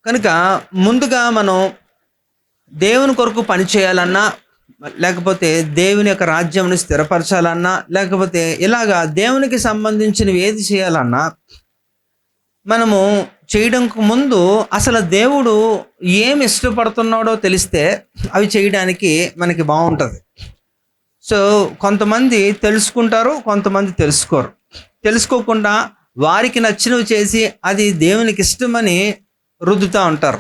కనుక ముందుగా మనం దేవుని కొరకు పని చేయాలన్నా, లేకపోతే దేవుని యొక్క రాజ్యంని స్థిరపరచాలన్నా, లేకపోతే ఇలాగా దేవునికి సంబంధించినవి ఏది చేయాలన్నా, మనము చేయడానికి ముందు అసలు దేవుడు ఏమి ఇష్టపడుతున్నాడో తెలిస్తే అవి చేయడానికి మనకి బాగుంటుంది. సో కొంతమంది తెలుసుకుంటారు, కొంతమంది తెలుసుకోరు. తెలుసుకోకుండా వారికి నచ్చినవి చేసి అది దేవునికి ఇష్టమని రుద్దుతూ ఉంటారు.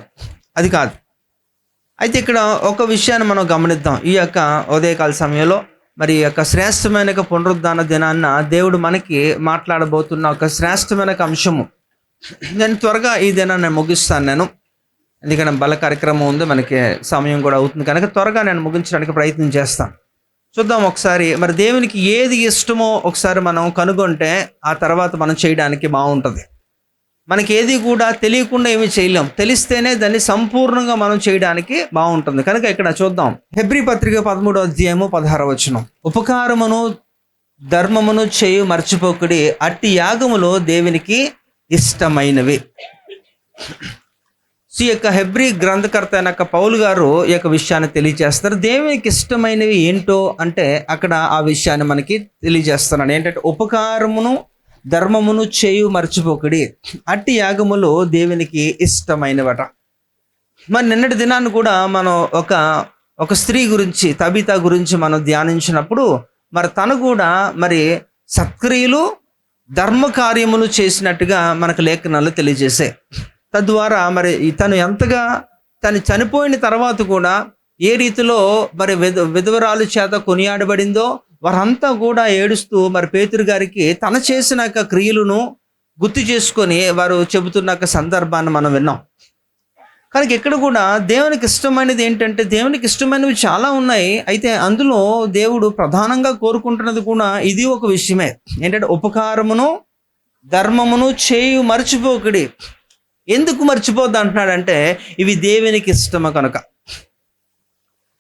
అది కాదు. అయితే ఇక్కడ ఒక విషయాన్ని మనం గమనిద్దాం. ఈ యొక్క ఉదయకాల సమయంలో మరి ఈ యొక్క శ్రేష్టమైన పునరుద్ధాన దినాన్న దేవుడు మనకి మాట్లాడబోతున్న ఒక శ్రేష్టమైన అంశము. నేను త్వరగా ఈ దినాన్ని ముగిస్తాను. నేను ఎందుకంటే బల కార్యక్రమం ఉంది, మనకి సమయం కూడా అవుతుంది కనుక త్వరగా నేను ముగించడానికి ప్రయత్నం చేస్తాను. చూద్దాం ఒకసారి. మరి దేవునికి ఏది ఇష్టమో ఒకసారి మనం కనుగొంటే ఆ తర్వాత మనం చేయడానికి బాగుంటుంది. మనకి ఏది కూడా తెలియకుండా ఏమి చేయలేం. తెలిస్తేనే దాన్ని సంపూర్ణంగా మనం చేయడానికి బాగుంటుంది. కనుక ఇక్కడ చూద్దాం. హెబ్రీ పత్రిక 13వ అధ్యాయము 16వ వచనం. ఉపకారమును ధర్మమును చేయు మర్చిపోకుడి, అట్టి యాగములో దేవునికి ఇష్టమైనవి. ఈ యొక్క హెబ్రీ గ్రంథకర్త అయిన పౌలు గారు ఈ యొక్క విషయాన్ని తెలియజేస్తారు. దేవునికి ఇష్టమైనవి ఏంటో అంటే అక్కడ ఆ విషయాన్ని మనకి తెలియజేస్తున్నాడు. ఏంటంటే ఉపకారమును ధర్మమును చేయు మర్చిపోకుడి, అట్టి యాగములు దేవునికి ఇష్టమైనవట. మరి నిన్నటి దినాన్ని కూడా మనం ఒక స్త్రీ గురించి, తబితా గురించి మనం ధ్యానించినప్పుడు మరి తను కూడా మరి సత్క్రియలు ధర్మ కార్యములు చేసినట్టుగా మనకు లేఖనాలు తెలియజేశాయి. తద్వారా మరి తను ఎంతగా తను చనిపోయిన తర్వాత కూడా ఏ రీతిలో మరి విధవరాలు చేత కొనియాడబడిందో వారంతా కూడా ఏడుస్తూ మరి పేతురు గారికి తన చేసిన క్రియలను గుర్తు చేసుకొని వారు చెబుతున్న సందర్భాన్ని మనం విన్నాం. కనుక ఇక్కడ కూడా దేవునికి ఇష్టమైనది ఏంటంటే, దేవునికి ఇష్టమైనవి చాలా ఉన్నాయి. అయితే అందులో దేవుడు ప్రధానంగా కోరుకుంటున్నది కూడా ఇది ఒక విషయమే. ఏంటంటే ఉపకారమును ధర్మమును చేయు మర్చిపోకుడి. ఎందుకు మర్చిపోద్దు అంటున్నాడంటే ఇవి దేవునికి ఇష్టము కనుక.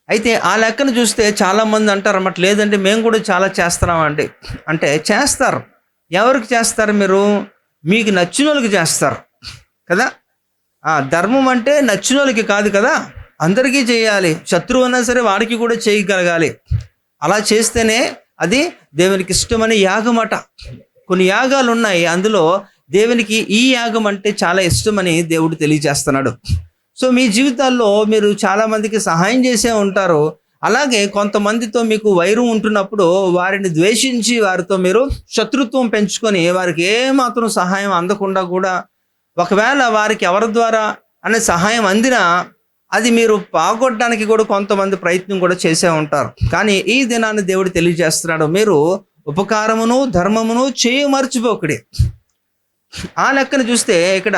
అయితే ఆ లెక్కను చూస్తే చాలామంది అంటారు అన్నమాట, లేదంటే మేము కూడా చాలా చేస్తున్నామండి అంటే చేస్తారు. ఎవరికి చేస్తారు? మీరు మీకు నచ్చిన వాళ్ళకి చేస్తారు కదా. ధర్మం అంటే నచ్చిన వాళ్ళకి కాదు కదా, అందరికీ చేయాలి. శత్రువు అయినా సరే వాడికి కూడా చేయగలగాలి. అలా చేస్తేనే అది దేవునికి ఇష్టమని యాగమట. కొన్ని యాగాలు ఉన్నాయి, అందులో దేవునికి ఈ యాగం అంటే చాలా ఇష్టమని దేవుడు తెలియజేస్తున్నాడు. సో మీ జీవితాల్లో మీరు చాలామందికి సహాయం చేసే ఉంటారు. అలాగే కొంతమందితో మీకు వైరం ఉంటున్నప్పుడు వారిని ద్వేషించి వారితో మీరు శత్రుత్వం పెంచుకొని వారికి ఏమాత్రం సహాయం అందకుండా కూడా, ఒకవేళ వారికి ఎవరి ద్వారా అనే సహాయం అందినా అది మీరు పాగొట్టడానికి కూడా కొంతమంది ప్రయత్నం కూడా చేసే ఉంటారు. కానీ ఈ దినాన్ని దేవుడు తెలియజేస్తున్నాడు, మీరు ఉపకారమును ధర్మమును చేయ మర్చిపోకుడి. ఆ లెక్కను చూస్తే ఇక్కడ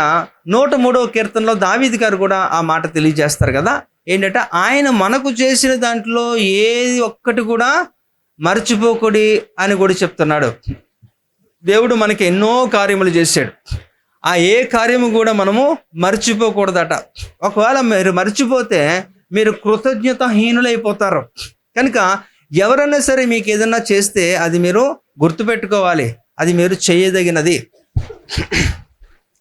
103వ కీర్తనలో దావీదు గారు కూడా ఆ మాట తెలియజేస్తారు కదా. ఏంటంటే ఆయన మనకు చేసిన దాంట్లో ఏది ఒక్కటి కూడా మర్చిపోకుడి అని కూడా చెప్తున్నాడు. దేవుడు మనకి ఎన్నో కార్యములు చేశాడు. ఆ ఏ కార్యము కూడా మనము మర్చిపోకూడదట. ఒకవేళ మీరు మర్చిపోతే మీరు కృతజ్ఞతాహీనులైపోతారు. కనుక ఎవరైనా సరే మీకు ఏదన్నా చేస్తే అది మీరు గుర్తుపెట్టుకోవాలి, అది మీరు చేయదగినది.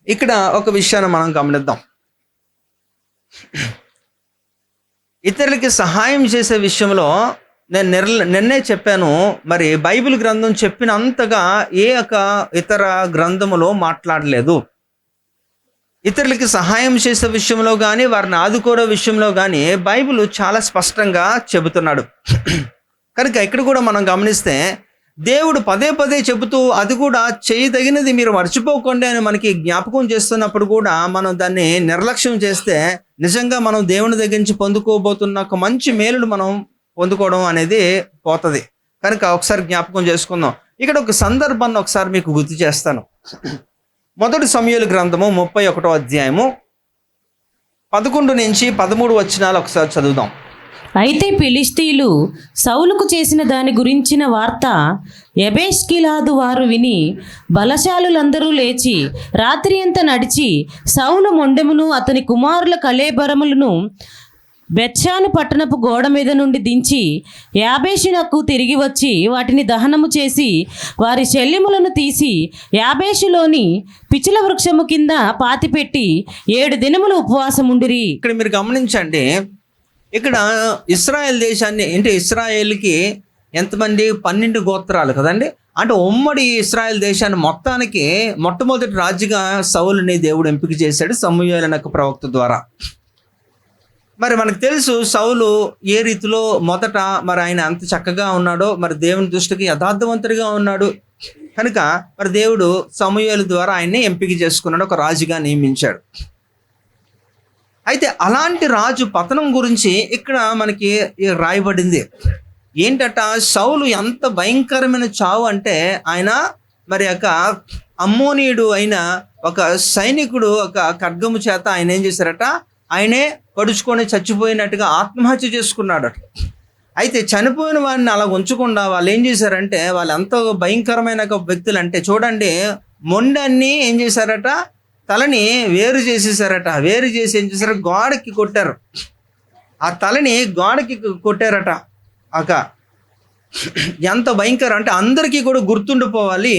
ఇక్కడ ఒక విషయాన్ని మనం గమనిద్దాం. ఇతరులకి సహాయం చేసే విషయంలో నేను నిన్నే చెప్పాను, మరి బైబిల్ గ్రంథం చెప్పినంతగా ఏ ఒక ఇతర గ్రంథములో మాట్లాడలేదు. ఇతరులకి సహాయం చేసే విషయంలో కానీ వారిని ఆదుకోవడం విషయంలో కానీ బైబిల్ చాలా స్పష్టంగా చెబుతున్నాడు. కనుక ఇక్కడ కూడా మనం గమనిస్తే దేవుడు పదే పదే చెబుతూ అది కూడా చేయదగినది మీరు మర్చిపోకండి అని మనకి జ్ఞాపకం చేస్తున్నప్పుడు కూడా మనం దాన్ని నిర్లక్ష్యం చేస్తే నిజంగా మనం దేవుని దగ్గర నుంచి పొందుకోబోతున్న ఒక మంచి మేలును మనం పొందుకోవడం అనేది పోతుంది. కనుక ఒకసారి జ్ఞాపకం చేసుకుందాం. ఇక్కడ ఒక సందర్భాన్ని ఒకసారి మీకు గుర్తు చేస్తాను. 1 సమూయేలు గ్రంథము 31వ అధ్యాయము 11 నుంచి 13 వచనాలు ఒకసారి చదువుదాం. అయితే ఫిలిష్తీయులు సౌలుకు చేసిన దాని గురించిన వార్త యబేష్గిలాదు వారు విని బలశాలులందరూ లేచి రాత్రి అంతా నడిచి సౌలు మొండెమును అతని కుమారుల కళేబరములను బెత్షాను పట్టణపు గోడ మీద నుండి దించి యాబేషునకు తిరిగి వచ్చి వాటిని దహనము చేసి వారి శల్యములను తీసి యాబేషులోని పిచుల వృక్షము కింద పాతిపెట్టి 7 దినములు ఉపవాసముండిరి. ఇక్కడ మీరు గమనించండి, ఇక్కడ ఇశ్రాయేల్ దేశాన్ని అంటే ఇశ్రాయేల్కి ఎంతమంది 12 గోత్రాలు కదండి. అంటే ఉమ్మడి ఇశ్రాయేల్ దేశాన్ని మొత్తానికి మొట్టమొదటి రాజుగా సౌలుని దేవుడు ఎంపిక చేశాడు సమూయేలు అనే ప్రవక్త ద్వారా. మరి మనకు తెలుసు సౌలు ఏ రీతిలో మొదట మరి ఆయన అంత చక్కగా ఉన్నాడో, మరి దేవుని దృష్టికి యథార్థవంతుడిగా ఉన్నాడు కనుక మరి దేవుడు సమూయేలు ద్వారా ఆయన్ని ఎంపిక చేసుకున్నాడు, ఒక రాజుగా నియమించాడు. అయితే అలాంటి రాజు పతనం గురించి ఇక్కడ మనకి రాయబడింది. ఏంటట, సౌలు ఎంత భయంకరమైన చావు అంటే ఆయన మరి ఒక అమ్మోనీయుడు అయిన ఒక సైనికుడు ఒక ఖడ్గము చేత ఆయన ఏం చేశారట, ఆయనే పడుచుకొని చచ్చిపోయినట్టుగా ఆత్మహత్య చేసుకున్నాడట. అయితే చనిపోయిన వాడిని అలా ఉంచకుండా వాళ్ళు ఏం చేశారంటే, వాళ్ళు ఎంత భయంకరమైన వ్యక్తులు అంటే చూడండి, మొండాన్ని ఏం చేశారట, తలని వేరు చేసేసారట. వేరు చేసి ఏం చేశారు, గోడకి కొట్టారు. ఆ తలని గోడకి కొట్టారట. ఎంత భయంకరం అంటే అందరికీ కూడా గుర్తుండిపోవాలి,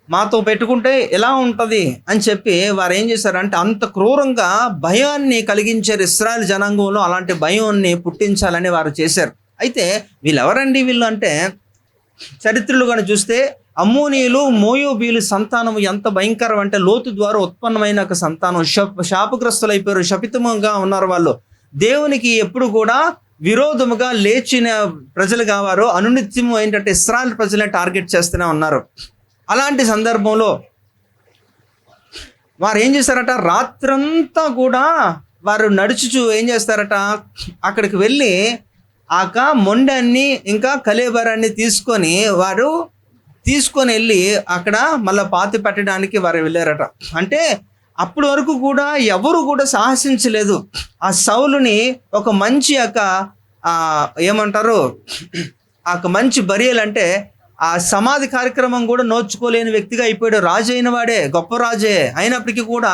మాతో పెట్టుకుంటే ఎలా ఉంటుంది అని చెప్పి వారు ఏం చేశారంటే అంత క్రూరంగా భయాన్ని కలిగించారు. ఇశ్రాయేల్ జనాంగంలో అలాంటి భయాన్ని పుట్టించాలని వారు చేశారు. అయితే వీళ్ళు ఎవరండి వీళ్ళు అంటే, చరిత్రలు కానీ చూస్తే అమ్మోనీయులు మోయోబీలు సంతానం ఎంత భయంకరం అంటే లోతు ద్వారా ఉత్పన్నమైన ఒక సంతానం. శాపగ్రస్తులు అయిపోయారు, శపితంగా ఉన్నారు వాళ్ళు. దేవునికి ఎప్పుడు కూడా విరోధముగా లేచిన ప్రజలుగా వారు అనునిత్యము ఏంటంటే ఇశ్రాయేల్ ప్రజలే టార్గెట్ చేస్తూనే ఉన్నారు. అలాంటి సందర్భంలో వారు ఏం చేస్తారట, రాత్రంతా కూడా వారు నడుచుచు ఏం చేస్తారట, అక్కడికి వెళ్ళి మొండాన్ని ఇంకా కలేబరాన్ని తీసుకొని వెళ్ళి అక్కడ మళ్ళీ పాతి పెట్టడానికి వారు వెళ్ళారట. అంటే అప్పటి వరకు కూడా ఎవరు కూడా సాహసించలేదు ఆ సౌలుని ఒక మంచి ఏమంటారు మంచి బరియల్ అంటే ఆ సమాధి కార్యక్రమం కూడా నోచుకోలేని వ్యక్తిగా అయిపోయాడు. రాజు అయిన వాడే, గొప్ప రాజే అయినప్పటికీ కూడా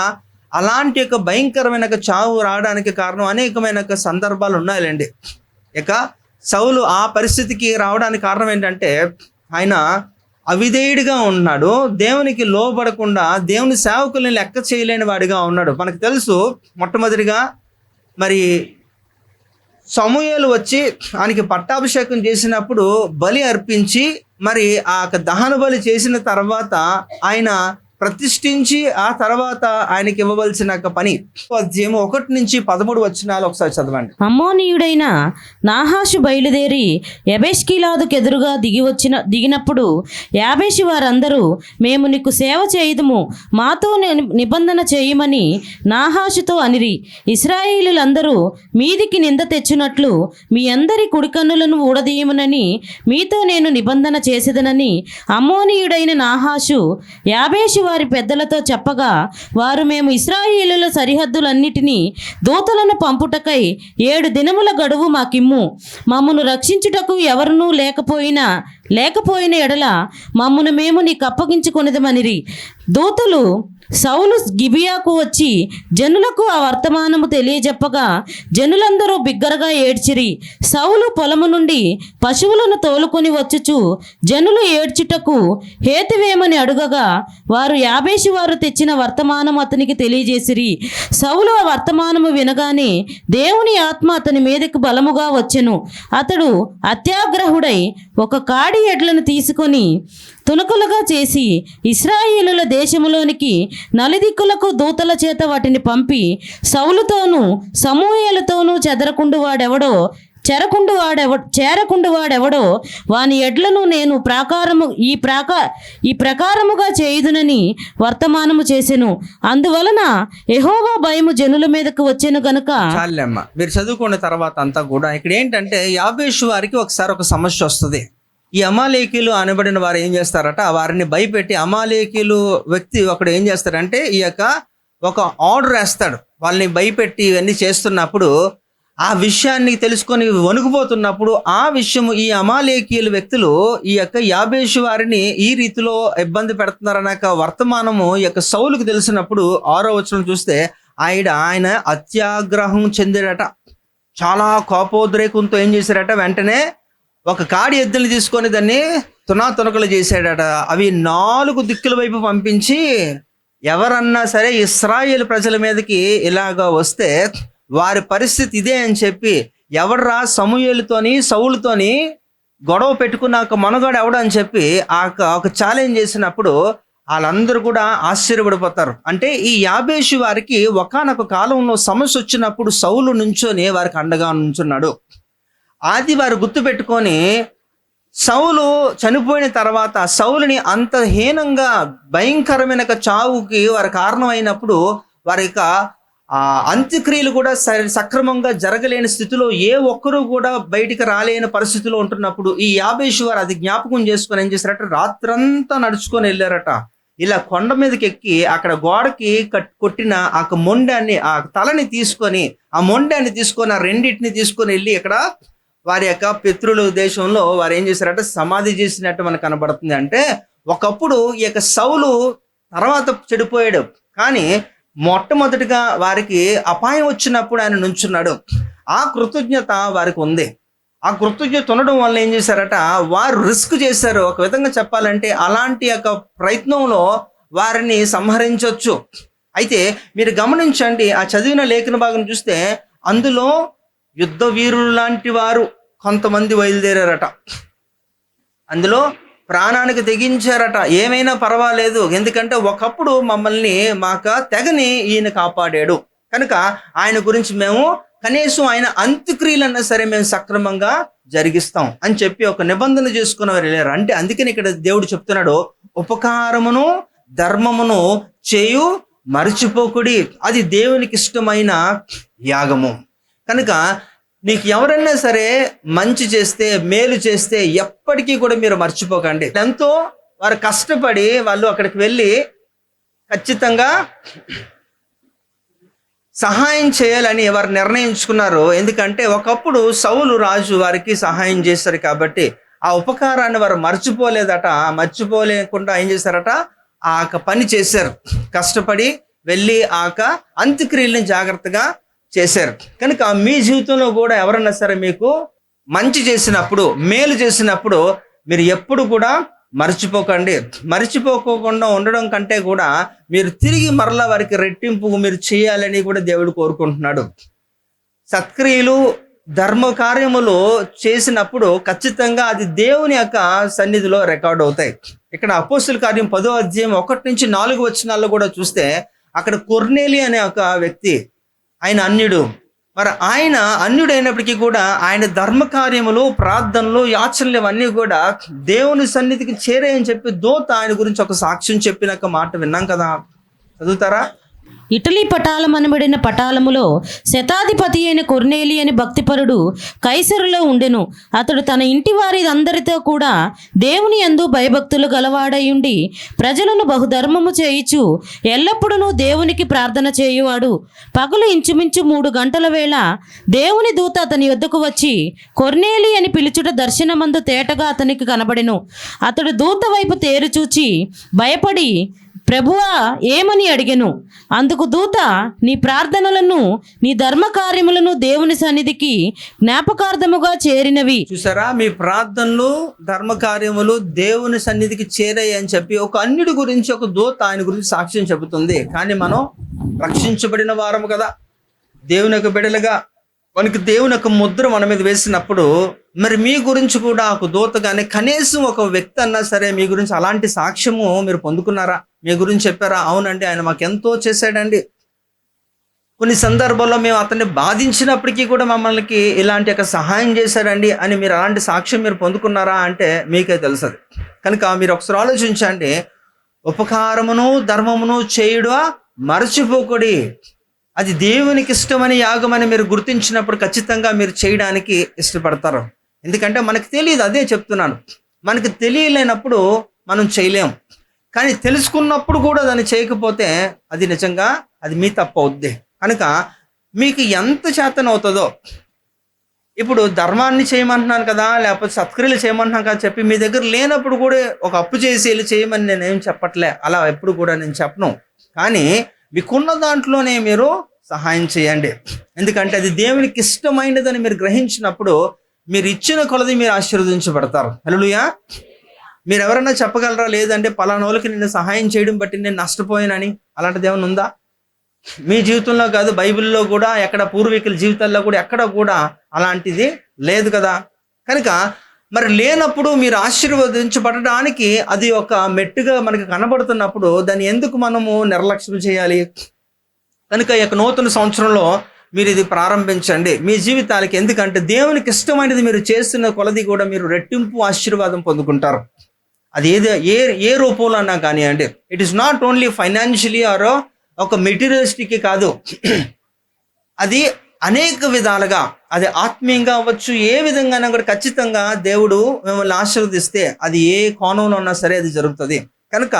అలాంటి భయంకరమైన చావు రావడానికి కారణం అనేకమైన సందర్భాలు ఉన్నాయండి. ఇక సౌలు ఆ పరిస్థితికి రావడానికి కారణం ఏంటంటే ఆయన అవిధేయుడిగా ఉన్నాడు, దేవునికి లోబడకుండా దేవుని సేవకుల్ని లెక్క చేయలేని వాడిగా ఉన్నాడు. మనకు తెలుసు మొట్టమొదటిగా మరి సమూయేలు వచ్చి ఆయనకి పట్టాభిషేకం చేసినప్పుడు బలి అర్పించి మరి దహన బలి చేసిన తర్వాత ఆయన ప్రతిష్ఠించి ఆ తర్వాత ఆయనకి ఇవ్వవలసిన పని. అధ్యాయం 1-13 వచనాలు ఒకసారి చదవండి. అమ్మోనీయుడైన నాహాషు బయలుదేరి యబేష్గిలాదుకు ఎదురుగా దిగినప్పుడు యాబేషు వారందరూ మేము నీకు సేవ చేయుదుము, మాతో నిబంధన చేయమని నాహాషుతో అనిరి. ఇశ్రాయేలులందరూ మీదికి నింద తెచ్చునట్లు మీ అందరి కుడికన్నులను ఊడదీయమునని మీతో నేను నిబంధన చేసేదనని అమ్మోనీయుడైన నాహాషు యాబేషు వారి పెద్దలతో చెప్పగా వారు మేము ఇశ్రాయేలుల సరిహద్దులన్నిటినీ దూతలను పంపుటకై 7 దినముల గడువు మాకిమ్ము, మమ్మను రక్షించుటకు ఎవరునూ లేకపోయిన ఎడల మమ్మను మేము నీకు అప్పగించుకొనిదమనిరి. దూతలు సౌలు గిబియాకు వచ్చి జనులకు ఆ వర్తమానము తెలియజెప్పగా జనులందరూ బిగ్గరగా ఏడ్చిరి. సౌలు పొలము నుండి పశువులను తోలుకొని వచ్చుచు జనులు ఏడ్చుటకు హేతువేమని అడుగగా వారు యాబేషు వారు తెచ్చిన వర్తమానం అతనికి తెలియజేసిరి. సౌలు ఆ వర్తమానము వినగానే దేవుని ఆత్మ అతని మీదకు బలముగా వచ్చెను. అతడు అత్యాగ్రహుడై ఒక కాడి ఎడ్లను తీసుకొని తునకలుగా చేసి ఇశ్రాయేలుల దేశములోనికి నలుదిక్కులకు దూతల చేత వాటిని పంపి సౌలుతోనూ సమూయేలుతోనూ చేరకుండు వాడెవడో వాని ఎడ్లను నేను ఈ ప్రకారముగా చేయుదునని వర్తమానము చేసెను. అందువలన యెహోవా భయము జనుల మీదకు వచ్చెను గనుక. చాలమ్మ, మీరు చదువుకున్న తర్వాత అంతా కూడా ఇక్కడ ఏంటంటే యాబేషు వారికి ఒకసారి ఒక సమస్య వస్తుంది. ఈ అమాలేకీలు అనబడిన వారు ఏం చేస్తారట, వారిని భయపెట్టి అమాలేకీలు వ్యక్తి ఒకడు ఏం చేస్తాడంటే ఒక ఆర్డర్ వేస్తాడు. వాళ్ళని భయపెట్టి ఇవన్నీ చేస్తున్నప్పుడు ఆ విషయాన్ని తెలుసుకొని వణుకుపోతున్నప్పుడు ఆ విషయము ఈ అమాలేకీయుల వ్యక్తులు యాబేషు వారిని ఈ రీతిలో ఇబ్బంది పెడుతున్నారన్న వర్తమానము సౌలుకు తెలిసినప్పుడు 6వ వచనం చూస్తే ఆయన అత్యాగ్రహం చెందాడట. చాలా కోపోద్రేకంతో ఏం చేశారట, వెంటనే ఒక కాడి ఎద్దుల్ని తీసుకొని దాన్ని తునాతునకలు చేశాడట. అవి 4 దిక్కుల వైపు పంపించి, ఎవరన్నా సరే ఇశ్రాయేలు ప్రజల మీదకి ఇలాగా వస్తే వారి పరిస్థితి ఇదే అని చెప్పి, ఎవడ్రా సమూయేలుతోని సౌలుతోని గొడవ పెట్టుకున్నాక మనగాడు ఎవడు అని చెప్పి ఒక ఛాలెంజ్ చేసినప్పుడు వాళ్ళందరూ కూడా ఆశ్చర్యపడిపోతారు. అంటే ఈ యాబేషు వారికి ఒకానొక కాలంలో సమస్య వచ్చినప్పుడు సౌలు నుంచొని వారికి అండగా నుంచున్నాడు. అది వారు గుర్తుపెట్టుకొని సౌలు చనిపోయిన తర్వాత సౌలుని అంత హీనంగా భయంకరమైన చావుకి వారి కారణమైనప్పుడు వారి యొక్క అంత్యక్రియలు కూడా సక్రమంగా జరగలేని స్థితిలో ఏ ఒక్కరూ కూడా బయటికి రాలేని పరిస్థితిలో ఉంటున్నప్పుడు ఈ యాబేషు వారు అది జ్ఞాపకం చేసుకొని ఏం చేశారట, రాత్రంతా నడుచుకొని వెళ్ళారట. ఇలా కొండ మీదకి ఎక్కి అక్కడ గోడకి కొట్టిన ఆ మొండాన్ని, ఆ తలని తీసుకొని, ఆ మొండాన్ని తీసుకొని, ఆ రెండింటిని తీసుకొని వెళ్ళి ఇక్కడ వారి యొక్క పితృల దేశంలో వారు ఏం చేశారట, సమాధి చేసినట్టు మనకు కనబడుతుంది. అంటే ఒకప్పుడు ఈ యొక్క సౌలు తర్వాత చెడిపోయాడు, కానీ మొట్టమొదటిగా వారికి అపాయం వచ్చినప్పుడు ఆయన నుంచున్నాడు. ఆ కృతజ్ఞత వారికి ఉంది. ఆ కృతజ్ఞత ఉండడం వల్ల ఏం చేశారట, వారు రిస్క్ చేశారు. ఒక విధంగా చెప్పాలంటే అలాంటి యొక్క ప్రయత్నంలో వారిని సంహరించవచ్చు. అయితే మీరు గమనించండి, ఆ చదివిన లేఖన భాగం చూస్తే అందులో యుద్ధ వీరులు లాంటి వారు కొంతమంది బయలుదేరారట. అందులో ప్రాణానికి తెగించారట. ఏమైనా పర్వాలేదు, ఎందుకంటే ఒకప్పుడు మమ్మల్ని తెగని ఈయన కాపాడాడు కనుక ఆయన గురించి మేము కనీసం ఆయన అంత్యక్రియలన్నా సరే మేము సక్రమంగా జరిగిస్తాం అని చెప్పి ఒక నిబంధన చేసుకుని వారు వెళ్ళారు. అంటే అందుకని ఇక్కడ దేవుడు చెప్తున్నాడు, ఉపకారమును ధర్మమును చేయు మర్చిపోకుడి, అది దేవునికి ఇష్టమైన యాగము. కనుక నీకు ఎవరైనా సరే మంచి చేస్తే, మేలు చేస్తే ఎప్పటికీ కూడా మీరు మర్చిపోకండి. ఎంతో వారు కష్టపడి వాళ్ళు అక్కడికి వెళ్ళి ఖచ్చితంగా సహాయం చేయాలని వారు నిర్ణయించుకున్నారు. ఎందుకంటే ఒకప్పుడు సౌలు రాజు వారికి సహాయం చేశారు కాబట్టి ఆ ఉపకారాన్ని వారు మర్చిపోలేదట. మర్చిపోలేకుండా ఏం చేశారట, ఆ పని చేశారు. కష్టపడి వెళ్ళి అంత్యక్రియల్ని జాగ్రత్తగా చేశారు. కనుక మీ జీవితంలో కూడా ఎవరన్నా సరే మీకు మంచి చేసినప్పుడు, మేలు చేసినప్పుడు మీరు ఎప్పుడు కూడా మర్చిపోకండి. మర్చిపోకుండా ఉండడం కంటే కూడా మీరు తిరిగి మరలా వారికి రెట్టింపు మీరు చేయాలని కూడా దేవుడు కోరుకుంటున్నాడు. సత్క్రియలు ధర్మ కార్యములు చేసినప్పుడు ఖచ్చితంగా అది దేవుని యొక్క సన్నిధిలో రికార్డ్ అవుతాయి. ఇక్కడ అపోస్తుల కార్యం 10వ అధ్యాయం 1 నుంచి 4 వచనాల్లో కూడా చూస్తే అక్కడ కొర్నేలి అనే ఒక వ్యక్తి, ఆయన అన్యుడు. మరి ఆయన అన్యుడైనప్పటికీ కూడా ఆయన ధర్మ కార్యములు, ప్రార్థనలు, యాచనలు ఇవన్నీ కూడా దేవుని సన్నిధికి చేరాయని చెప్పి దూత ఆయన గురించి ఒక సాక్ష్యం చెప్పిన ఒక మాట విన్నాం కదా, చదువుతారా? ఇటలీ పటాలం అనబడిన పటాలములో శతాధిపతి అయిన కొర్నేలి అని భక్తిపరుడు కైసరులో ఉండెను. అతడు తన ఇంటి వారి అందరితో కూడా దేవుని యందు భయభక్తులు గలవాడయుండి ప్రజలను బహుధర్మము చేయిచు ఎల్లప్పుడూ దేవునికి ప్రార్థన చేయువాడు. పగలు ఇంచుమించు 3 గంటల వేళ దేవుని దూత అతని యొద్దకు వచ్చి కొర్నేలి అని పిలుచుట దర్శనమందు తేటగా అతనికి కనబడెను. అతడు దూత వైపు తేరు చూచి భయపడి, ప్రభువా ఏమని అడిగెను. అందుకు దూత, నీ ప్రార్థనలను, నీ ధర్మ కార్యములను దేవుని సన్నిధికి జ్ఞాపకార్థముగా చేరినవి. చూసారా, మీ ప్రార్థనలు, ధర్మ కార్యములు దేవుని సన్నిధికి చేరాయి అని చెప్పి ఒక అన్యుడి గురించి ఒక దూత ఆయన గురించి సాక్ష్యం చెబుతుంది. కానీ మనం రక్షించబడిన వారము కదా, దేవుని యొక్క బిడ్డలుగా మనకి దేవుని యొక్క ముద్ర మన మీద వేసినప్పుడు మరి మీ గురించి కూడా ఒక దూత కానీ కనీసం ఒక వ్యక్తి అన్నా సరే మీ గురించి అలాంటి సాక్ష్యము మీరు పొందుకున్నారా? మీ గురించి చెప్పారా? అవునండి, ఆయన మాకు ఎంతో చేశాడండి, కొన్ని సందర్భాల్లో మేము అతన్ని బాధించినప్పటికీ కూడా మమ్మల్ని ఇలాంటి యొక్క సహాయం చేశాడండి అని మీరు అలాంటి సాక్ష్యం మీరు పొందుకున్నారా అంటే మీకే తెలుసది. కనుక మీరు ఒకసారి ఆలోచించండి, ఉపకారమును ధర్మమును చేయుడా మరచిపోకుడి, అది దేవునికి ఇష్టమని యాగమని మీరు గుర్తించినప్పుడు ఖచ్చితంగా మీరు చేయడానికి ఇష్టపడతారు. ఎందుకంటే మనకు తెలియదు, అదే చెప్తున్నాను, మనకు తెలియలేనప్పుడు మనం చేయలేం. కానీ తెలుసుకున్నప్పుడు కూడా దాన్ని చేయకపోతే అది నిజంగా అది మీ తప్పు అవుద్ది. కనుక మీకు ఎంత చేతనవుతుందో, ఇప్పుడు ధర్మాన్ని చేయమంటున్నాను కదా, లేకపోతే సత్క్రియలు చేయమంటున్నాను కదా చెప్పి మీ దగ్గర లేనప్పుడు కూడా ఒక అప్పు చేసి వెళ్ళి చేయమని నేనేం చెప్పట్లే, అలా ఎప్పుడు కూడా నేను చెప్పను. కానీ మీకున్న దాంట్లోనే మీరు సహాయం చేయండి. ఎందుకంటే అది దేవునికి ఇష్టమైనదని మీరు గ్రహించినప్పుడు మీరు ఇచ్చిన కొలది మీరు ఆశీర్వదించబడతారు. హల్లెలూయా. మీరు ఎవరైనా చెప్పగలరా, లేదంటే పలానోళ్ళకి నేను సహాయం చేయడం బట్టి నేను నష్టపోయానని? అలాంటిది ఏమైనా ఉందా? మీ జీవితంలో కాదు, బైబిల్లో కూడా ఎక్కడ, పూర్వీకుల జీవితాల్లో కూడా ఎక్కడ కూడా అలాంటిది లేదు కదా. కనుక మరి లేనప్పుడు మీరు ఆశీర్వదించబడడానికి అది ఒక మెట్టుగా మనకి కనబడుతున్నప్పుడు దాన్ని ఎందుకు మనము నిర్లక్ష్యం చేయాలి? కనుక ఈ యొక్క నూతన సంవత్సరంలో మీరు ఇది ప్రారంభించండి మీ జీవితాలకి. ఎందుకంటే దేవునికి ఇష్టమైనది మీరు చేస్తున్న కొలది కూడా మీరు రెట్టింపు ఆశీర్వాదం పొందుకుంటారు. అది ఏ రూపంలో అన్నా కానివ్వండి. It is not only financially or ఒక మెటీరియలిస్టిక్ కాదు, అది అనేక విధాలుగా, అది ఆత్మీయంగా అవ్వచ్చు, ఏ విధంగా కూడా ఖచ్చితంగా దేవుడు మిమ్మల్ని ఆశీర్వదిస్తే అది ఏ కోణంలో ఉన్నా సరే అది జరుగుతుంది. కనుక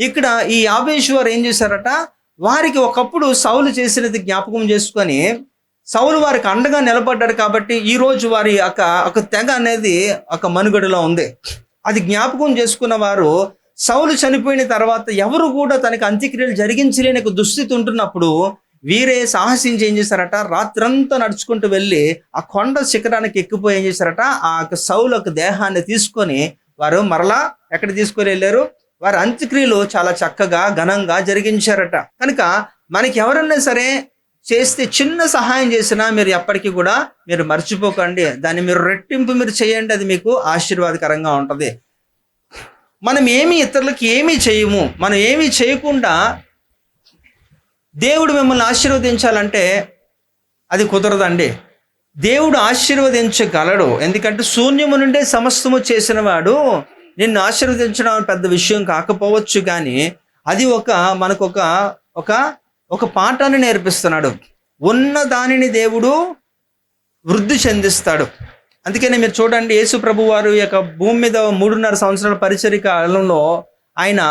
ఇక్కడ ఈ యాబేషు వారు ఏం చేశారట, వారికి ఒకప్పుడు సౌలు చేసినది జ్ఞాపకం చేసుకొని, సౌలు వారికి అండగా నిలబడ్డాడు కాబట్టి ఈరోజు వారి ఒక తెగ అనేది ఒక మనుగడలో ఉంది. అది జ్ఞాపకం చేసుకున్న వారు సౌలు చనిపోయిన తర్వాత ఎవరు కూడా తనకి అంత్యక్రియలు జరిగించలేని దుస్థితి ఉంటున్నప్పుడు వీరే సాహసించి ఏం చేశారట, రాత్రంతా నడుచుకుంటూ వెళ్ళి ఆ కొండ శిఖరానికి ఎక్కిపోయి ఏం చేశారట, ఆ సౌలు ఒక దేహాన్ని తీసుకొని వారు మరలా ఎక్కడ తీసుకొని వెళ్ళారు, వారి అంత్యక్రియలు చాలా చక్కగా ఘనంగా జరిగించారట. కనుక మనకి ఎవరన్నా సరే చేస్తే చిన్న సహాయం చేసినా మీరు ఎప్పటికీ కూడా మీరు మర్చిపోకండి, దాన్ని మీరు రెట్టింపు మీరు చేయండి, అది మీకు ఆశీర్వాదకరంగా ఉంటుంది. మనం ఇతరులకి ఏమీ చేయము, మనం ఏమీ చేయకుండా దేవుడు మిమ్మల్ని ఆశీర్వదించాలంటే అది కుదరదండి. దేవుడు ఆశీర్వదించగలడు, ఎందుకంటే శూన్యము నుండే సమస్తము చేసిన వాడు నిన్ను ఆశీర్వదించడం పెద్ద విషయం కాకపోవచ్చు, కానీ అది మనకు ఒక పాఠాన్ని నేర్పిస్తున్నాడు. ఉన్న దానిని దేవుడు వృద్ధి చెందిస్తాడు. అందుకని మీరు చూడండి, యేసు ప్రభు వారు యొక్క భూమి మీద 3.5 సంవత్సరాల పరిచర్య కాలంలో ఆయన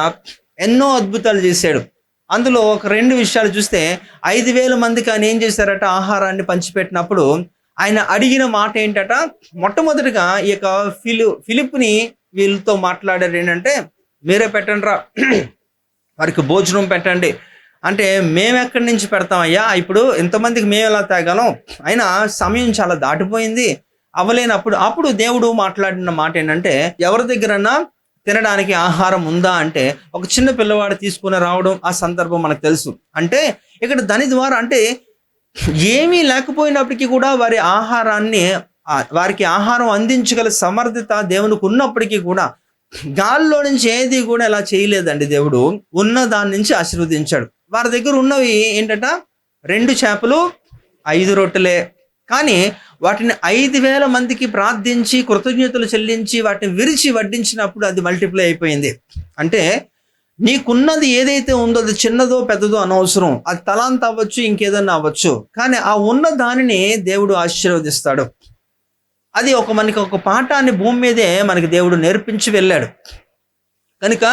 ఎన్నో అద్భుతాలు చేశాడు. అందులో ఒక 2 విషయాలు చూస్తే 5,000 మందికి ఆయన ఏం చేశారట, ఆహారాన్ని పంచిపెట్టినప్పుడు ఆయన అడిగిన మాట ఏంటట, మొట్టమొదటిగా ఈ యొక్క ఫిలిప్ని వీళ్ళతో మాట్లాడారు ఏంటంటే, మీరే పెట్టండి రా, వారికి భోజనం పెట్టండి అంటే, మేము ఎక్కడి నుంచి పెడతామయ్యా, ఇప్పుడు ఇంతమందికి మేము ఎలా తాగలం, అయినా సమయం చాలా దాటిపోయింది, అవ్వలేనప్పుడు దేవుడు మాట్లాడిన మాట ఏంటంటే, ఎవరి దగ్గరన్నా తినడానికి ఆహారం ఉందా అంటే ఒక చిన్న పిల్లవాడు తీసుకుని రావడం ఆ సందర్భం మనకు తెలుసు. అంటే ఇక్కడ దాని ద్వారా అంటే ఏమీ లేకపోయినప్పటికీ కూడా వారికి ఆహారం అందించగల సమర్థత దేవునికి ఉన్నప్పటికీ కూడా గాల్లో నుంచి ఏది కూడా ఇలా చేయలేదండి. దేవుడు ఉన్న దాని నుంచి ఆశీర్వదించాడు. వారి దగ్గర ఉన్నవి ఏంటంట, 2 చేపలు 5 రొట్టెలే. కానీ వాటిని 5,000 మందికి ప్రార్థించి కృతజ్ఞతలు చెల్లించి వాటిని విరిచి వడ్డించినప్పుడు అది మల్టిప్లై అయిపోయింది. అంటే నీకున్నది ఏదైతే ఉందో అది చిన్నదో పెద్దదో అనవసరం, అది తలాంత అవ్వచ్చు, ఇంకేదన్నా అవ్వచ్చు, కానీ ఆ ఉన్న దానిని దేవుడు ఆశీర్వదిస్తాడు. అది మనకి ఒక పాఠాన్ని భూమి మీదే మనకి దేవుడు నేర్పించి వెళ్ళాడు. కనుక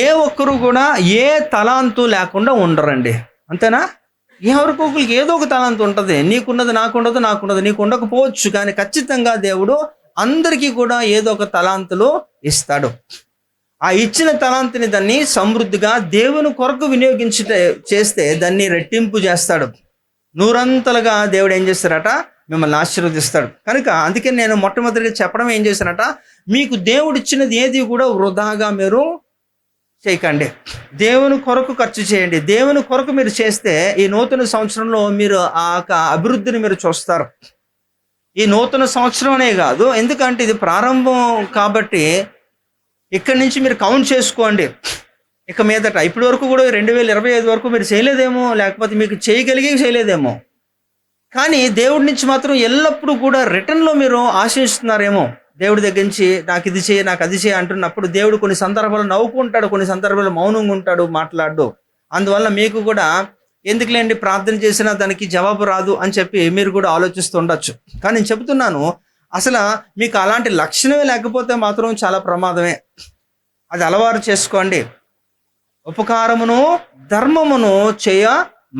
ఏ ఒక్కరు కూడా ఏ తలాంతు లేకుండా ఉండరండి, అంతేనా? ఎవరికొకరికి ఏదో ఒక తలాంతు ఉంటుంది. నీకున్నది నాకుండదు, నాకున్నది నీకు ఉండకపోవచ్చు, కానీ ఖచ్చితంగా దేవుడు అందరికీ కూడా ఏదో ఒక తలాంతులు ఇస్తాడు. ఆ ఇచ్చిన తలాంతుని దాన్ని సమృద్ధిగా దేవుని కొరకు చేస్తే దాన్ని రెట్టింపు చేస్తాడు. 100 దేవుడు ఏం చేస్తారట, మిమ్మల్ని ఆశీర్వదిస్తాడు. కనుక అందుకే నేను మొట్టమొదటిగా చెప్పడం ఏం చేశానట, మీకు దేవుడు ఇచ్చినది ఏది కూడా వృధాగా మీరు చేయకండి, దేవుని కొరకు ఖర్చు చేయండి. దేవుని కొరకు మీరు చేస్తే ఈ నూతన సంవత్సరంలో మీరు ఆ అభివృద్ధిని మీరు చూస్తారు. ఈ నూతన సంవత్సరమే కాదు, ఎందుకంటే ఇది ప్రారంభం కాబట్టి ఇక్కడి నుంచి మీరు కౌంట్ చేసుకోండి. ఇక మీదట ఇప్పటి వరకు కూడా 2025 వరకు మీరు చేయలేదేమో, లేకపోతే మీకు చేయలేదేమో, కానీ దేవుడి నుంచి మాత్రం ఎల్లప్పుడూ కూడా రిటర్న్లో మీరు ఆశిస్తున్నారేమో. దేవుడి దగ్గర నుంచి నాకు ఇది చేయ, నాకు అది చేయ అంటున్నప్పుడు దేవుడు కొన్ని సందర్భాలు నవ్వుకుంటాడు, కొన్ని సందర్భాలు మౌనంగా ఉంటాడు, మాట్లాడు. అందువల్ల మీకు కూడా ఎందుకులేండి ప్రార్థన చేసినా దానికి జవాబు రాదు అని చెప్పి మీరు కూడా ఆలోచిస్తూ ఉండొచ్చు. కానీ నేను చెబుతున్నాను, అసలు మీకు అలాంటి లక్షణమే లేకపోతే మాత్రం చాలా ప్రమాదమే. అది అలవాటు చేసుకోండి. ఉపకారమును ధర్మమును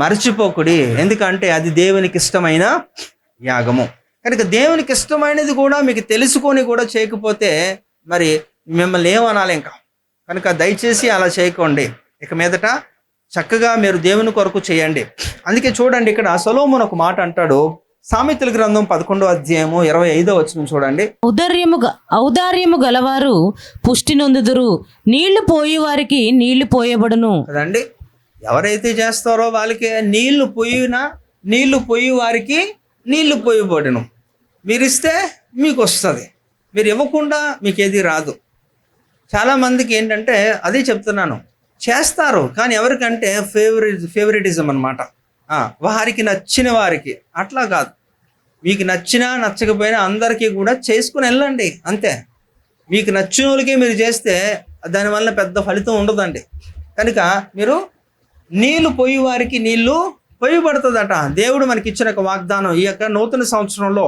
మర్చిపోకుడి, ఎందుకంటే అది దేవునికి ఇష్టమైన యాగము. కనుక దేవునికి ఇష్టమైనది కూడా మీకు తెలుసుకొని కూడా చేయకపోతే మరి మిమ్మల్ని ఏమనాలి ఇంకా. కనుక దయచేసి అలా చేయకండి. ఇక మీదట చక్కగా మీరు దేవుని కొరకు చేయండి. అందుకే చూడండి, ఇక్కడ సొలొమోను ఒక మాట అంటాడు. సామెతల గ్రంథం 11:25 చూడండి. ఔదార్యము గలవారు పుష్టి నొందుదురు, నీళ్లు పోయి వారికి నీళ్లు పోయబడును. కదండి, ఎవరైతే చేస్తారో వాళ్ళకి నీళ్లు పోయి వారికి నీళ్లు పోయబడును. మీరు ఇస్తే మీకు వస్తుంది, మీరు ఇవ్వకుండా మీకు ఏది రాదు. చాలామందికి ఏంటంటే అదే చెప్తున్నాను, చేస్తారు కానీ ఎవరికంటే ఫేవరెటిజం అనమాట. వారికి నచ్చిన వారికి, అట్లా కాదు. మీకు నచ్చినా నచ్చకపోయినా అందరికీ కూడా చేసుకుని వెళ్ళండి అంతే. మీకు నచ్చిన వాళ్ళకే మీరు చేస్తే దానివల్ల పెద్ద ఫలితం ఉండదండి. కనుక మీరు నీళ్లు పోయి వారికి నీళ్లు పోయబడుతుందట. దేవుడు మనకి ఇచ్చిన ఒక వాగ్దానం. ఈ యొక్క నూతన సంవత్సరంలో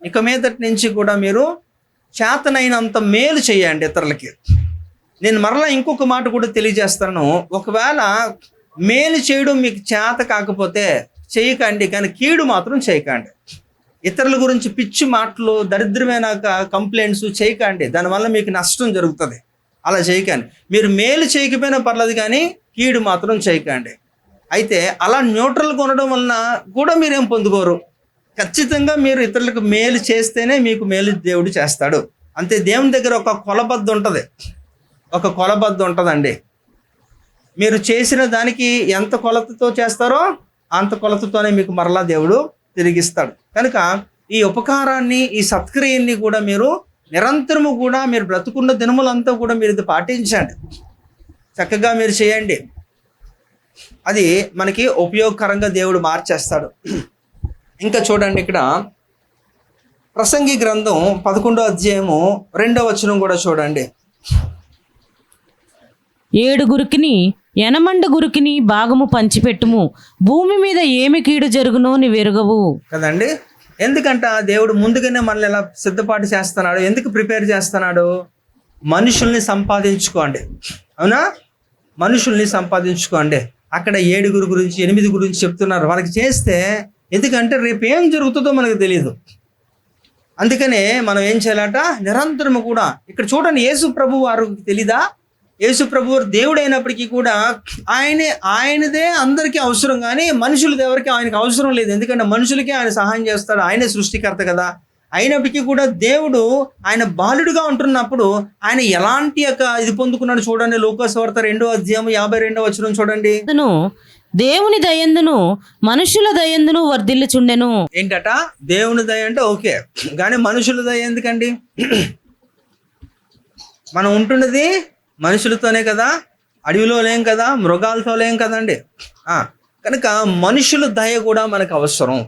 ఇక మీదటి నుంచి కూడా మీరు చేతనైనంత మేలు చేయండి ఇతరులకి. నేను మరలా ఇంకొక మాట కూడా తెలియజేస్తాను. ఒకవేళ మేలు చేయడం మీకు చేత కాకపోతే చేయకండి, కానీ కీడు మాత్రం చేయకండి. ఇతరుల గురించి పిచ్చి మాటలు, దరిద్రమైన కంప్లైంట్స్ చేయకండి, దానివల్ల మీకు నష్టం జరుగుతుంది. అలా చేయకండి. మీరు మేలు చేయకపోయినా పర్లేదు కానీ కీడు మాత్రం చేయకండి. అయితే అలా న్యూట్రల్గా ఉండడం వలన కూడా మీరేం పొందుకోరు. ఖచ్చితంగా మీరు ఇతరులకు మేలు చేస్తేనే మీకు మేలు దేవుడు చేస్తాడు. అంతే. దేవుని దగ్గర ఒక కొలబద్ద ఉంటుందండి. మీరు చేసిన దానికి ఎంత కొలతతో చేస్తారో అంత కొలతతోనే మీకు మరలా దేవుడు తిరిగిస్తాడు. కనుక ఈ ఉపకారాన్ని, ఈ సత్క్రియని కూడా మీరు నిరంతరము కూడా మీరు బ్రతుకున్న దినములంతా కూడా మీరు ఇది పాటించండి. చక్కగా మీరు చేయండి. అది మనకి ఉపయోగకరంగా దేవుడు మార్చేస్తాడు. ఇంకా చూడండి, ఇక్కడ ప్రసంగి గ్రంథం 11:2 కూడా చూడండి. 7 ఎనమండుగురికిని భాగము పంచిపెట్టుము, భూమి మీద ఏమి కీడు జరుగునో నీవెరుగవు. కదండి, ఎందుకంట దేవుడు ముందుగానే మనల్ని ఎలా సిద్ధపాటు చేస్తున్నాడు, ఎందుకు ప్రిపేర్ చేస్తున్నాడు? మనుషుల్ని సంపాదించుకోండి. అవునా? మనుషుల్ని సంపాదించుకోండి. అక్కడ 7 గురించి 8 గురించి చెప్తున్నారు. వాళ్ళకి చేస్తే, ఎందుకంటే రేపు ఏం జరుగుతుందో మనకు తెలియదు. అందుకనే మనం ఏం చేయాలట? నిరంతరము కూడా. ఇక్కడ చూడండి, యేసు ప్రభు వారికి తెలీదా? యేసు ప్రభు దేవుడు అయినప్పటికీ కూడా ఆయనదే అందరికీ అవసరం, కానీ మనుషులది ఎవరికి ఆయనకు అవసరం లేదు. ఎందుకంటే మనుషులకే ఆయన సహాయం చేస్తాడు, ఆయనే సృష్టికర్త కదా. అయినప్పటికీ కూడా దేవుడు ఆయన బాలుడుగా ఉంటున్నప్పుడు ఆయన ఎలాంటి ఇది పొందుకున్నాడు చూడండి. లూకాసువార్త 2:52 చూడండి. దేవుని దయందును మనుషుల దయందును వర్ధిల్లుచుండెను. ఏంటట? దేవుని దయ అంటే ఓకే, కానీ మనుషుల దయ ఎందుకండి? మనం ఉంటున్నది మనుషులతోనే కదా, అడవిలో లేం కదా, మృగాలతో లేం కదండి. కనుక మనుషుల దయ కూడా మనకు అవసరం.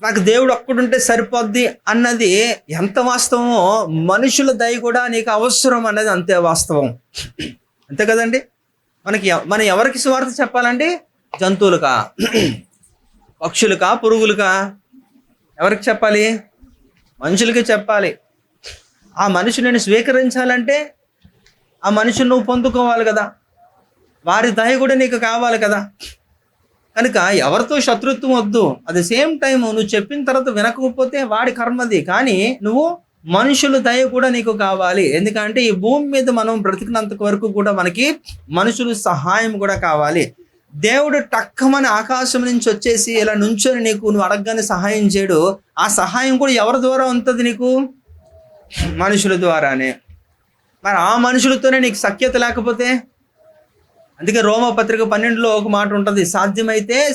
నాకు దేవుడు ఒక్కడుంటే సరిపోద్ది అన్నది ఎంత వాస్తవమో, మనుషుల దయ కూడా నీకు అవసరం అన్నది అంతే వాస్తవం. అంతే కదండి. మనం ఎవరికి సువార్త చెప్పాలండి? జంతువులకా, పక్షులకా, పురుగులకా? ఎవరికి చెప్పాలి? మనుషులకి చెప్పాలి. ఆ మనుషులను స్వీకరించాలంటే ఆ మనుషుని నువ్వు పొందుకోవాలి కదా, వారి దయ కూడా నీకు కావాలి కదా. కనుక ఎవరితో శత్రుత్వం వద్దు. అట్ ది సేమ్ టైం నువ్వు చెప్పిన తర్వాత వినకపోతే వాడి కర్మది, కానీ నువ్వు మనుషుల దయ కూడా నీకు కావాలి. ఎందుకంటే ఈ భూమి మీద మనం బ్రతికినంత వరకు కూడా మనకి మనుషుల సహాయం కూడా కావాలి. దేవుడు టక్కమని ఆకాశం నుంచి వచ్చేసి ఇలా నుంచొని నువ్వు అడగగానే సహాయం చేయడు. ఆ సహాయం కూడా ఎవరి ద్వారా ఉంటుంది? నీకు మనుషుల ద్వారానే. మరి ఆ మనుషులతోనే నీకు సఖ్యత లేకపోతే, అందుకే రోమపత్రిక 12 ఒక మాట ఉంటుంది,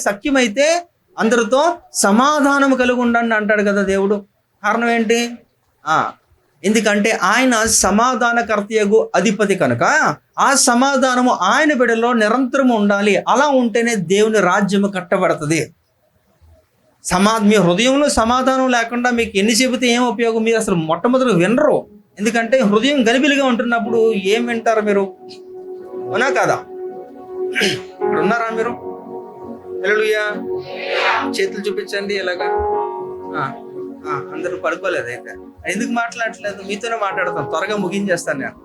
సఖ్యమైతే అందరితో సమాధానం కలిగి ఉండండి అంటాడు కదా దేవుడు. కారణం ఏంటి? ఎందుకంటే ఆయన సమాధానకర్తయగు అధిపతి కనుక ఆ సమాధానము ఆయన బిడ్డలో నిరంతరము ఉండాలి. అలా ఉంటేనే దేవుని రాజ్యము కట్టబడుతుంది. మీ హృదయంలో సమాధానం లేకుండా మీకు ఎన్ని చెబితే ఏం ఉపయోగం? మీరు అసలు మొట్టమొదటి వినరు. ఎందుకంటే హృదయం గలిబిలిగా ఉంటున్నప్పుడు ఏం వింటారు మీరు? అవునా కాదా? ఇప్పుడు ఉన్నారా మీరు? హల్లెలూయా. చేతులు చూపించండి. ఎలాగా? అందరూ పడుకోలేదు. అయితే ఎందుకు మాట్లాడట్లేదు? మీతోనే మాట్లాడతాం, త్వరగా ముగించేస్తాను నేను.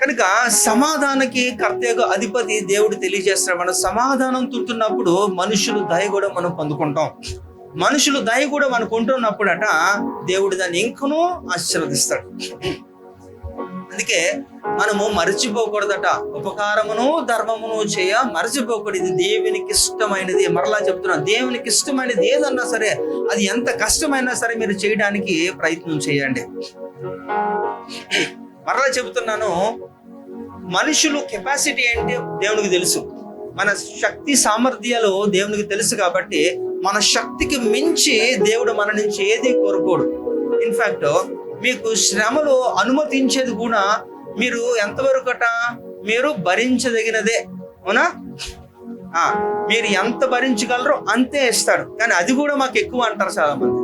కనుక సమాధానకి కర్తయ్య అధిపతి దేవుడు తెలియజేస్తాడు. మనం సమాధానం తుట్టున్నప్పుడు మనుషులు దయ కూడా మనం పొందుకుంటాం. మనుషులు దయ కూడా మనకు ఉంటున్నప్పుడట దేవుడు దాన్ని ఇంకనూ ఆశీర్వదిస్తాడు. అందుకే మనము మరచిపోకూడదట. ఉపకారమును ధర్మమును చేయ మరచిపోకూడదు. ఇది దేవునికి ఇష్టమైనది. మరలా చెప్తున్నా, దేవునికి ఇష్టమైనది ఏదన్నా సరే, అది ఎంత కష్టమైనా సరే మీరు చేయడానికి ప్రయత్నం చేయండి. మరలా చెబుతున్నాను, మనుషులు కెపాసిటీ ఏంటి దేవునికి తెలుసు. మన శక్తి సామర్థ్యాలు దేవునికి తెలుసు. కాబట్టి మన శక్తికి మించి దేవుడు మన నుంచి ఏది కోరుకోడు. ఇన్ఫాక్ట్ మీకు శ్రమలు అనుమతించేది కూడా మీరు ఎంతవరకట మీరు భరించదగినదే. అవునా? మీరు ఎంత భరించగలరో అంతే ఇస్తాడు. కానీ అది కూడా మాకు ఎక్కువ అంటారు చాలా మంది.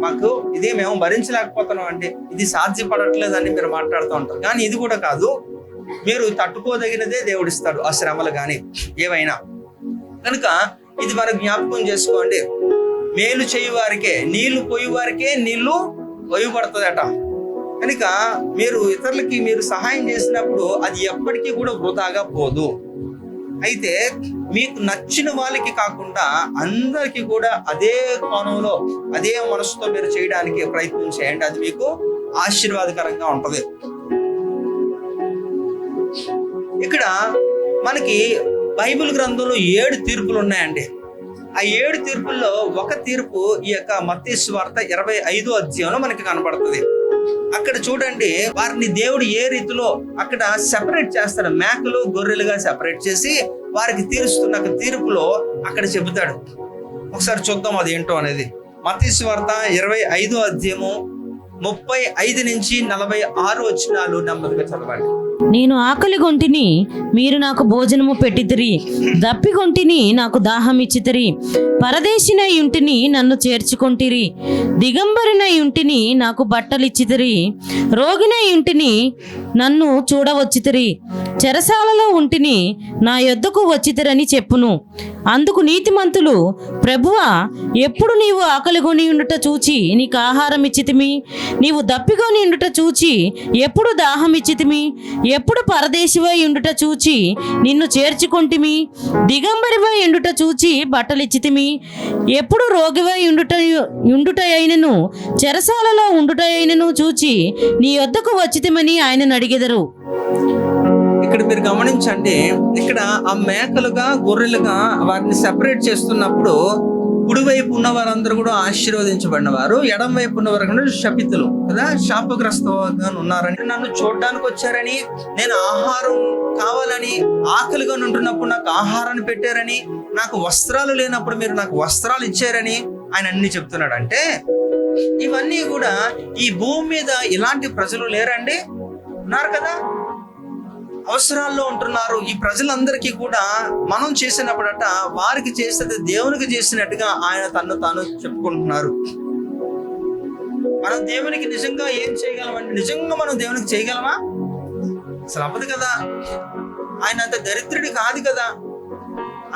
మాకు ఇది మేము భరించలేకపోతున్నాం అండి, ఇది సాధ్యపడట్లేదని మీరు మాట్లాడుతూ ఉంటారు. కానీ ఇది కూడా కాదు, మీరు తట్టుకోదగినదే దేవుడిస్తాడు ఆ శ్రమలు కానీ ఏవైనా. కనుక ఇది మనం జ్ఞాపకం చేసుకోండి. మేలు చేయువారికే, నీళ్లు పోయేవారికే నీళ్లు పోయబడుతుందట. కనుక మీరు ఇతరులకి మీరు సహాయం చేసినప్పుడు అది ఎప్పటికీ కూడా వృధాగా పోదు. అయితే మీకు నచ్చిన వాళ్ళకి కాకుండా అందరికీ కూడా అదే కోణంలో అదే మనసుతో మీరు చేయడానికి ప్రయత్నం చేయండి. అది మీకు ఆశీర్వాదకరంగా ఉంటది. ఇక్కడ మనకి బైబిల్ గ్రంథంలో 7 తీర్పులు ఉన్నాయండి. ఆ 7 తీర్పుల్లో ఒక తీర్పు ఈ యొక్క మత్తయి సువార్త 25వ అధ్యాయంలో మనకి కనబడుతుంది. అక్కడ చూడండి, వారిని దేవుడు ఏ రీతిలో అక్కడ సెపరేట్ చేస్తాడు. మేకలు గొర్రెలుగా సెపరేట్ చేసి వారికి తీరుస్తున్న తీర్పులో అక్కడ చెబుతాడు. ఒకసారి చూద్దాం అది ఏంటో అనేది. మత్తయి సువార్త 25వ అధ్యాయము 35 నుంచి 46 వచనాలు నెమ్మదిగా చదవండి. నేను ఆకలిగొంటిని, మీరు నాకు భోజనము పెట్టితిరి. దప్పిగొంటిని, నాకు దాహం ఇచ్చితిరి. పరదేశినై ఉంటిని, నన్ను చేర్చుకొంటిరి. దిగంబరినై ఉంటిని, నాకు బట్టలిచ్చితిరి. రోగినై ఉంటిని, నన్ను చూడవచ్చితిరి. చెరసాలలో ఉంటిని, నా యొద్దకు వచ్చితిరని చెప్పును. అందుకు నీతిమంతులు, ప్రభువా, ఎప్పుడు నీవు ఆకలిగొని ఉండుట చూచి నీకు ఆహారం ఇచ్చితిమి? నీవు దప్పిగొని ఉండుట చూచి ఎప్పుడు దాహం ఇచ్చితిమి? ఎప్పుడు పరదేశివై ఉండుట చూచి నిన్ను చేర్చుకొంటిమి? దిగంబరివై ఉండుట చూచి బట్టలిచ్చితిమి? ఎప్పుడు రోగివై ఉండుట అయినను చెరసాలలో ఉండుట అయినను చూచి నీ యొద్దకు వచ్చితిమని ఆయనను అడిగెదరు. ఇక్కడ మీరు గమనించండి, ఇక్కడ ఆ మేకలుగా గొర్రెలుగా వారిని సెపరేట్ చేస్తున్నప్పుడు కుడివైపు ఉన్న వారందరూ కూడా ఆశీర్వదించబడిన వారు, ఎడం వైపు ఉన్న వారు కూడా శపితులు కదా, శాపగ్రస్తంగా ఉన్నారని, నన్ను చూడడానికి వచ్చారని, నేను ఆహారం కావాలని ఆకలిగా ఉంటున్నప్పుడు నాకు ఆహారాన్ని పెట్టారని, నాకు వస్త్రాలు లేనప్పుడు మీరు నాకు వస్త్రాలు ఇచ్చారని ఆయన అన్ని చెప్తున్నాడు. అంటే ఇవన్నీ కూడా ఈ భూమి మీద ఇలాంటి ప్రజలు లేరండి? ఉన్నారు కదా, అవసరాల్లో ఉంటున్నారు. ఈ ప్రజలందరికీ కూడా మనం చేసినప్పుడట వారికి చేసేది దేవునికి చేసినట్టుగా ఆయన తను తాను చెప్పుకుంటున్నారు. మనం దేవునికి నిజంగా ఏం చేయగలమంటే, నిజంగా మనం దేవునికి చేయగలమా? అసలు అవ్వదు కదా. ఆయన అంత దరిద్రుడి కాదు కదా,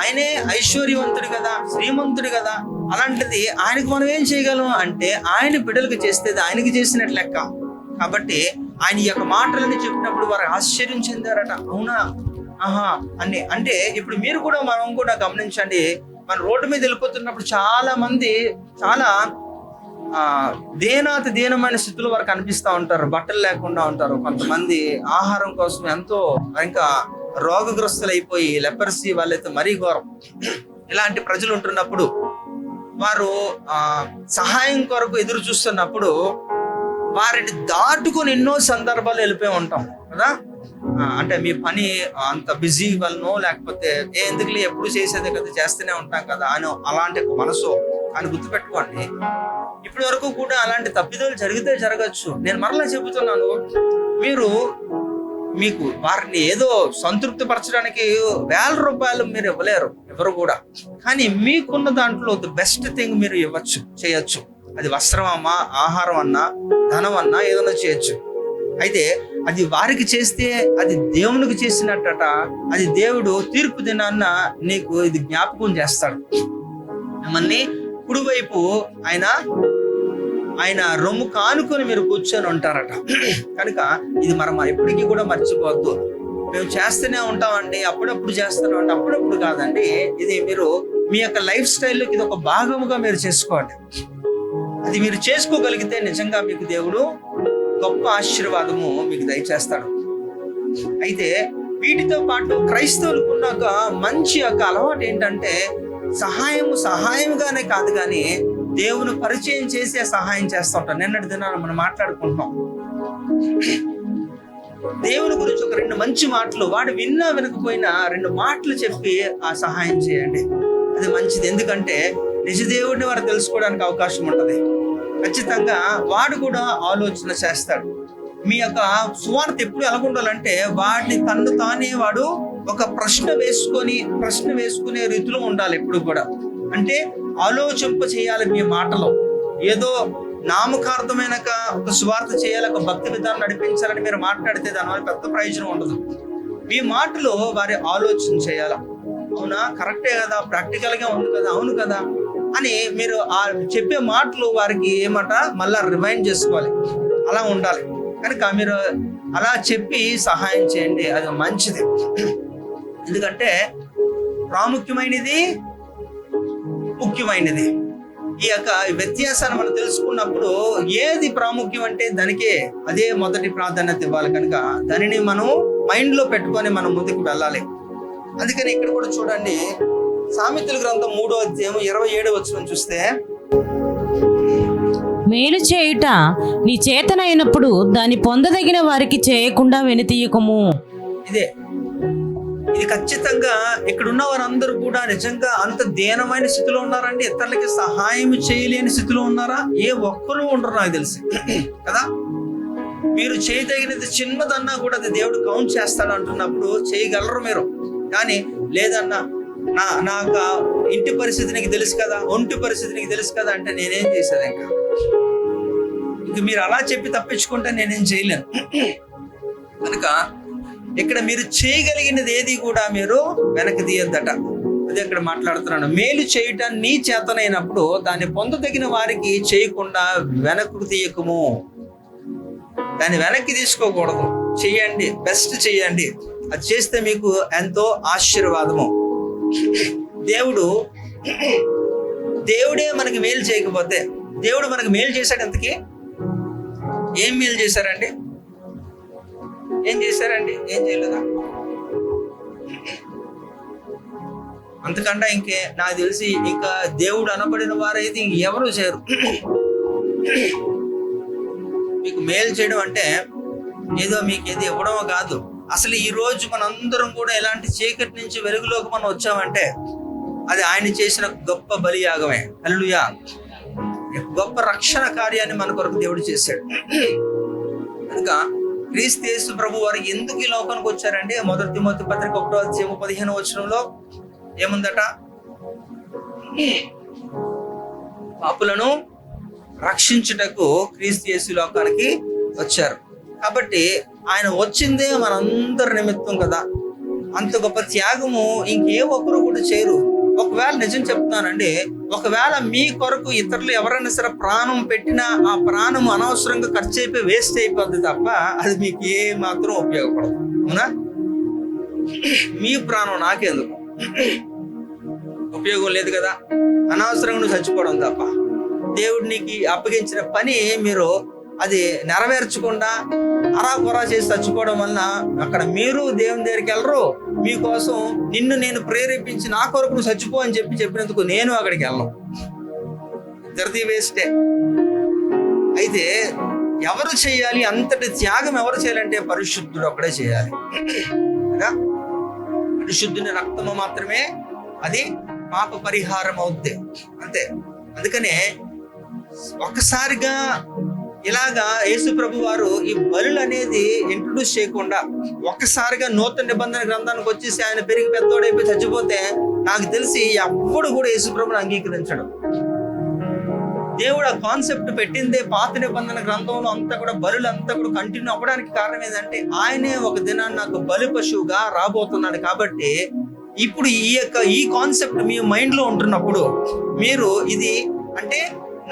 ఆయనే ఐశ్వర్యవంతుడు కదా, శ్రీమంతుడు కదా. అలాంటిది ఆయనకు మనం ఏం చేయగలం అంటే, ఆయన బిడ్డలకు చేస్తే ఆయనకి చేసినట్లు లెక్క. కాబట్టి ఆయన ఈ యొక్క మాటలని చెప్పినప్పుడు వారు ఆశ్చర్యం చెందారట. అవునా, ఆహా అని. అంటే ఇప్పుడు మీరు కూడా మనం కూడా గమనించండి, మన రోడ్డు మీద వెళ్ళిపోతున్నప్పుడు చాలా మంది చాలా దేనాతి దీనమైన స్థితిలో వారు కనిపిస్తూ ఉంటారు. బట్టలు లేకుండా ఉంటారు. కొంతమంది ఆహారం కోసం ఎంతో ఇంకా రోగగ్రస్తులు అయిపోయి లెపర్సీ వాళ్ళైతే మరీ ఘోరం. ఇలాంటి ప్రజలు ఉంటున్నప్పుడు వారు సహాయం కొరకు ఎదురు చూస్తున్నప్పుడు వారిని దాటుకొని ఎన్నో సందర్భాలు వెళ్ళిపోయి ఉంటాం కదా. అంటే మీ పని అంత బిజీ వల్లనో, లేకపోతే ఎందుకులే ఎప్పుడు చేసేదే కదా, చేస్తూనే ఉంటాం కదా అని అలాంటి మనసు అని గుర్తుపెట్టుకోండి. ఇప్పటి వరకు కూడా అలాంటి తప్పిదాలు జరిగితే జరగచ్చు. నేను మరలా చెబుతున్నాను, మీకు వారిని ఏదో సంతృప్తి పరచడానికి ₹1000 మీరు ఇవ్వలేరు ఎవరు కూడా. కానీ మీకున్న దాంట్లో ది బెస్ట్ థింగ్ మీరు చేయొచ్చు. అది వస్త్రం అన్నా, ఆహారం అన్నా, ధనం అన్నా, ఏదైనా చేయొచ్చు. అయితే అది వారికి చేస్తే అది దేవునికి చేసినట్టట. అది దేవుడు తీర్పు దినాన్న నీకు ఇది జ్ఞాపకం చేస్తాడు. మిమ్మల్ని కుడివైపు ఆయన రొమ్ము కానుకొని మీరు కూర్చొని ఉంటారట. కనుక ఇది మనం ఎప్పటికీ కూడా మర్చిపోవద్దు. మేము చేస్తూనే ఉంటామండి, అప్పుడప్పుడు చేస్తూనే ఉంటాం. అప్పుడప్పుడు కాదండి, ఇది మీరు మీ యొక్క లైఫ్ స్టైల్లోకి ఇది ఒక భాగముగా మీరు చేసుకోండి. అది మీరు చేసుకోగలిగితే నిజంగా మీకు దేవుడు గొప్ప ఆశీర్వాదము మీకు దయచేస్తాడు. అయితే వీటితో పాటు క్రైస్తవులకు ఉన్న ఒక మంచి ఒక అలవాటు ఏంటంటే సహాయంగానే కాదు కానీ దేవుని పరిచయం చేసే సహాయం చేస్తూ ఉంటాం. నిన్నటి దినాన మనం మాట్లాడుకుంటున్నాం దేవుని గురించి ఒక 2 మంచి మాటలు, వాడు విన్నా వినకపోయినా 2 మాటలు చెప్పి ఆ సహాయం చేయండి. అది మంచిది. ఎందుకంటే నిజ దేవుడిని వాడు తెలుసుకోవడానికి అవకాశం ఉంటుంది. ఖచ్చితంగా వాడు కూడా ఆలోచన చేస్తాడు. మీ యొక్క సువార్త ఎప్పుడు ఎలా ఉండాలంటే వాడిని తన్ను తానే వాడు ఒక ప్రశ్న వేసుకునే రీతిలో ఉండాలి ఎప్పుడు కూడా. అంటే ఆలోచింప చేయాలి మీ మాటలో. ఏదో నామకార్థమైన ఒక సువార్త చేయాలి, ఒక భక్తి విధానం నడిపించాలని మీరు మాట్లాడితే దానివల్ల పెద్ద ప్రయోజనం ఉండదు. మీ మాటలో వారి ఆలోచన చేయాలి. అవునా, కరెక్టే కదా, ప్రాక్టికల్ గా ఉంది కదా, అవును కదా అని మీరు ఆ చెప్పే మాటలు వారికి ఏమంట మళ్ళా రిమైండ్ చేసుకోవాలి. అలా ఉండాలి. కనుక మీరు అలా చెప్పి సహాయం చేయండి, అది మంచిది. ఎందుకంటే ప్రాముఖ్యమైనది ముఖ్యమైనది. ఈ యొక్క వ్యత్యాసాన్ని మనం తెలుసుకున్నప్పుడు ఏది ప్రాముఖ్యం అంటే దానికే అదే మొదటి ప్రాధాన్యత ఇవ్వాలి. కనుక దానిని మనం మైండ్ లో పెట్టుకొని మనం ముందుకు వెళ్ళాలి. అందుకని ఇక్కడ కూడా చూడండి, సామెతల గ్రంథం 3వ అధ్యాయం 27వ వచనం చూస్తే, మేలు చేయుట నీ చేతనైనప్పుడు దాన్ని పొందదగిన వారికి చేయకుండా వెనుతీయకము. ఇది ఖచ్చితంగా ఇక్కడ ఉన్న వారందరూ కూడా నిజంగా అంత దీనమైన స్థితిలో ఉన్నారండి. ఇతరులకి సహాయం చేయలేని స్థితిలో ఉన్నారా? ఏ ఒక్కరూ ఉండరు నాకు తెలిసి కదా. మీరు చేయదగినది చిన్నదన్నా కూడా అది దేవుడు కౌంట్ చేస్తాడు అంటున్నప్పుడు చేయగలరు మీరు. కానీ లేదన్నా నాకు ఇంటి పరిస్థితి నీకు తెలుసు కదా, ఒంటి పరిస్థితి నీకు తెలుసు కదా అంటే నేనేం చేసేది? ఇంక మీరు అలా చెప్పి తప్పించుకుంటే నేనేం చేయలేను. కనుక ఇక్కడ మీరు చేయగలిగినది ఏది కూడా మీరు వెనక్కి తీయొద్దట. అదే ఇక్కడ మాట్లాడుతున్నాను. మేలు చేయటం నీ చేతనైనప్పుడు దాన్ని పొందదగిన వారికి చేయకుండా వెనక్కు తీయకము. దాన్ని వెనక్కి తీసుకోకూడదు. చెయ్యండి, బెస్ట్ చెయ్యండి. అది చేస్తే మీకు ఎంతో ఆశీర్వాదము. దేవుడే మనకి మేలు చేయకపోతే, దేవుడు మనకి మేలు చేశాడు. ఎంతకీ ఏం మేలు చేశారండి? ఏం చేశారండి? ఏం చేయలేదా? అంతకంటే ఇంకే నాకు తెలిసి ఇంకా దేవుడు అనబడిన వారైతే ఎవరు చేయరు. మీకు మేలు చేయడం అంటే ఏదో మీకు ఏది ఇవ్వడమో కాదు. అసలు ఈ రోజు మనందరం కూడా ఎలాంటి చీకటి నుంచి వెలుగులోకి మనం వచ్చామంటే అది ఆయన చేసిన గొప్ప బలియాగమే. హల్లెలూయా. గొప్ప రక్షణ కార్యాన్ని మన కొరకు దేవుడు చేశాడు. కనుక క్రీస్తు యేసు ప్రభు వారు ఎందుకు ఈ లోకానికి వచ్చారంటే, 1 తిమోతి పత్రిక 1వ అధ్యాయం 15వ వచనంలో ఏముందట? పాపులను రక్షించుటకు క్రీస్తు యేసు లోకానికి వచ్చారు. కాబట్టి ఆయన వచ్చిందే మనందరి నిమిత్తం కదా. అంత గొప్ప త్యాగము ఇంకే ఒక్కరు కూడా చేయరు. ఒకవేళ నిజం చెప్తున్నానండి, ఒకవేళ మీ కొరకు ఇతరులు ఎవరైనా సరే ప్రాణం పెట్టినా ఆ ప్రాణం అనవసరంగా ఖర్చు అయిపోయి వేస్ట్ అయిపోద్ది తప్ప అది మీకు ఏ మాత్రం ఉపయోగపడదు. అవునా? మీ ప్రాణం నాకెందుకు? ఉపయోగం లేదు కదా. అనవసరంగా నువ్వు చచ్చిపోవడం తప్ప దేవుడు నీకు అప్పగించిన పని మీరు అది నెరవేర్చకుండా అరాకొరా చేసి చచ్చిపోవడం వలన అక్కడ మీరు దేవుని దగ్గరికి వెళ్ళరు. మీకోసం నిన్ను నేను ప్రేరేపించి నా కొరకు నువ్వు చచ్చిపో అని చెప్పినందుకు నేను అక్కడికి వెళ్ళను. ఇద్దరిది వేస్టే. అయితే ఎవరు చేయాలి? అంతటి త్యాగం ఎవరు చేయాలంటే పరిశుద్ధుడు ఒక్కడే చేయాలి కదా. పరిశుద్ధుని రక్తము మాత్రమే అది పాప పరిహారం అవుద్ది, అంతే. అందుకనే ఒక్కసారిగా ఇలాగా యేసు ప్రభు వారు ఈ బలులు అనేది ఇంట్రొడ్యూస్ చేయకుండా ఒక్కసారిగా నూతన నిబంధన గ్రంథానికి వచ్చేసి ఆయన పెరిగి పెద్దోడైపోయి చచ్చిపోతే నాకు తెలిసి ఎప్పుడు కూడా యేసు ప్రభుని అంగీకరించడం. దేవుడు ఆ కాన్సెప్ట్ పెట్టిందే పాత నిబంధన గ్రంథంలో అంతా కూడా బలులు అంతా కూడా కంటిన్యూ అవ్వడానికి కారణం ఏంటంటే ఆయనే ఒక దినాన్ని నాకు బలి పశువుగా రాబోతున్నాడు. కాబట్టి ఇప్పుడు ఈ కాన్సెప్ట్ మీ మైండ్ లో ఉంటున్నప్పుడు మీరు ఇది అంటే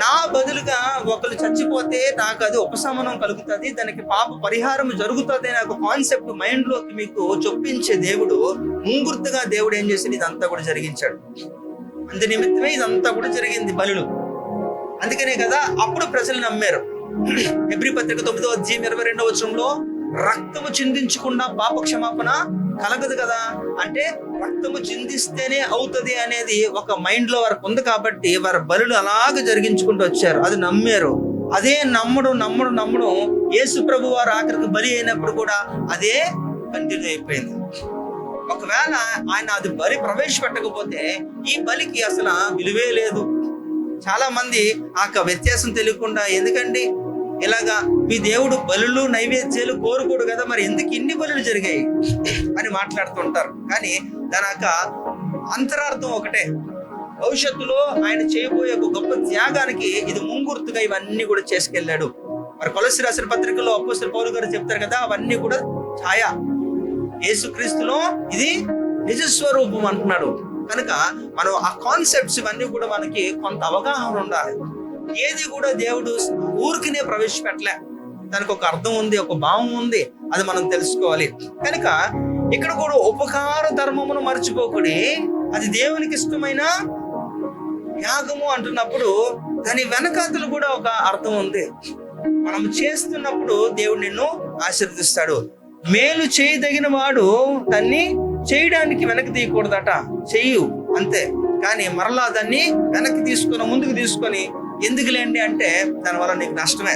నా బదులుగా ఒకరు చచ్చిపోతే నాకు అది ఉపశమనం కలుగుతుంది, దానికి పాప పరిహారం జరుగుతుంది నాకు కాన్సెప్ట్ మైండ్ లోకి మీకు చొప్పించే దేవుడు ముంగుర్తుగా దేవుడు ఏం చేసి ఇదంతా కూడా జరిగించాడు. అందు నిమిత్తమే ఇదంతా కూడా జరిగింది బలులు. అందుకనే కదా అప్పుడు ప్రజలు నమ్మారు. హెబ్రీ పత్రిక 9వ అధ్యాయం 22వ వచనంలో రక్తము చిందించకుండా పాప క్షమాపణ కలగదు కదా. అంటే రక్తము చిందిస్తేనే అవుతుంది అనేది ఒక మైండ్ లో వారికి ఉంది కాబట్టి వారి బలులు అలాగే జరిగించుకుంటూ వచ్చారు. అది నమ్మారు. అదే నమ్మడం యేసు ప్రభు వారు ఆఖరికి బలి అయినప్పుడు కూడా అదే కంటిన్యూ అయిపోయింది. ఒకవేళ ఆయన అది బలి ప్రవేశపెట్టకపోతే ఈ బలికి అసలు విలువే లేదు. చాలా మంది ఆ వ్యత్యాసం తెలియకుండా ఎందుకండి ఇలాగా మీ దేవుడు బలులు నైవేద్యాలు కోరుకోడు కదా, మరి ఎందుకు ఇన్ని బలులు జరిగాయి అని మాట్లాడుతుంటారు. కానీ దాని యొక్క అంతరార్థం ఒకటే, భవిష్యత్తులో ఆయన చేయబోయే ఒక గొప్ప త్యాగానికి ఇది ముంగుర్తుగా ఇవన్నీ కూడా చేసుకెళ్ళాడు. మరి కొలస్సీ రాసిన పత్రికలో అపోస్తలుడు పౌలు గారు చెప్తారు కదా, అవన్నీ కూడా ఛాయ, యేసుక్రీస్తులో ఇది నిజస్వరూపం అంటున్నాడు. కనుక మనం ఆ కాన్సెప్ట్స్ ఇవన్నీ కూడా మనకి కొంత అవగాహన ఉండాలి. ఏది కూడా దేవుడు ఊరికినే ప్రవేశపెట్టలే, దానికి ఒక అర్థం ఉంది, ఒక భావం ఉంది, అది మనం తెలుసుకోవాలి. కనుక ఇక్కడ కూడా ఉపకార ధర్మమును మర్చిపోకుడి, అది దేవునికి ఇష్టమైన యాగము అంటున్నప్పుడు దాని వెనకాతలు కూడా ఒక అర్థం ఉంది. మనం చేస్తున్నప్పుడు దేవుడు నిన్ను ఆశీర్వదిస్తాడు. మేలు చేయదగిన వాడు దాన్ని చేయడానికి వెనక్కి తీయకూడదట, చెయ్యు అంతే. కానీ మరలా దాన్ని వెనక్కి తీసుకొని ముందుకు తీసుకొని ఎందుకులేండి అంటే దానివల్ల నీకు నష్టమే,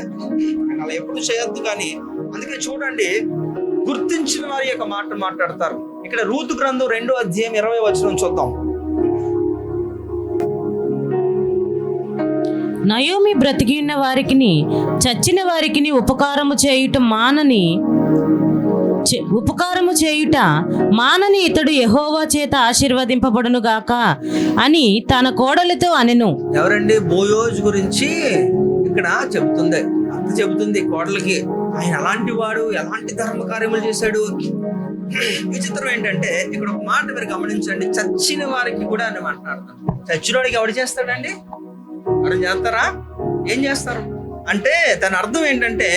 అలా ఎప్పుడు చేయొద్దు. కానీ అందుకే చూడండి, గుర్తించిన వారి యొక్క మాట మాట్లాడతారు. ఇక్కడ రూతు గ్రంథం 2వ అధ్యాయం 20వ వచనం చూద్దాం. నయోమి బ్రతికి ఉన్న వారికిని చచ్చిన వారికిని ఉపకారము చేయుట మానని ఇతడు యెహోవా చేత ఆశీర్వదింపబడును గాక అని తన కోడలితో అనెను. ఎవరండి? బోయోజు గురించి ఇక్కడ చెబుతుంది కోడలికి. ఆయన అలాంటి వాడు, ఎలాంటి ధర్మ కార్యములు చేశాడు. విచిత్రం ఏంటంటే ఇక్కడ ఒక మాట మీరు గమనించండి, చచ్చిన వారికి కూడా అని మాట్లాడతారు. చచ్చిన వాడికి ఎవడు చేస్తాడండి? ఎవరు చేస్తారా? ఏం చేస్తారు అంటే దాని అర్థం ఏంటంటే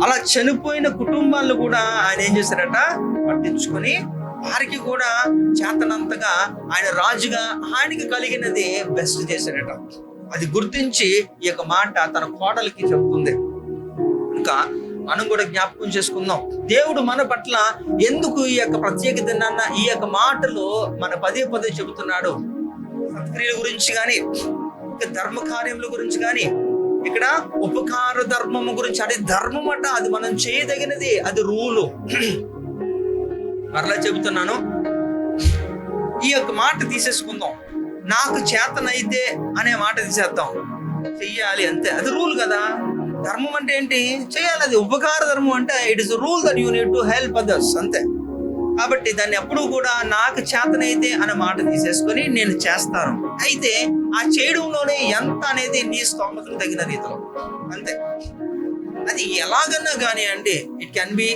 అలా చనిపోయిన కుటుంబాలను కూడా ఆయన ఏం చేశారట, పట్టించుకొని వారికి కూడా చేతనంతగా ఆయన రాజుగా ఆయనకి కలిగినది బెస్ట్ చేశాడట. అది గుర్తించి ఈ యొక్క మాట తన కోడలికి చెప్తుంది. ఇంకా మనం కూడా జ్ఞాపకం చేసుకుందాం, దేవుడు మన పట్ల ఎందుకు ఈ యొక్క ప్రత్యేకత ఈ యొక్క మాటలు మన పదే చెబుతున్నాడు. సత్క్రియల గురించి కానీ, ధర్మ కార్యముల గురించి కానీ, ఇక్కడ ఉపకార ధర్మము గురించి. అది ధర్మం అట, అది మనం చేయదగినది, అది రూలు. మరలా చెబుతున్నాను, ఈ యొక్క మాట తీసేసుకుందాం. నాకు చేతనైతే అనే మాట తీసేద్దాం, చెయ్యాలి అంతే. అది రూల్ కదా. ధర్మం అంటే ఏంటి? చేయాలి. అది ఉపకార ధర్మం అంటే it is rule that you need to help others అంతే. కాబట్టి దాన్ని ఎప్పుడు కూడా నాకు చేతనైతే అనే మాట తీసేసుకొని నేను చేస్తాను. అయితే ఆ చేయడంలోనే ఎంత అనేది నీ స్తోమతకు తగిన రీతిలో అంతే. అది ఎలాగన్నా కానీ అండి, it can be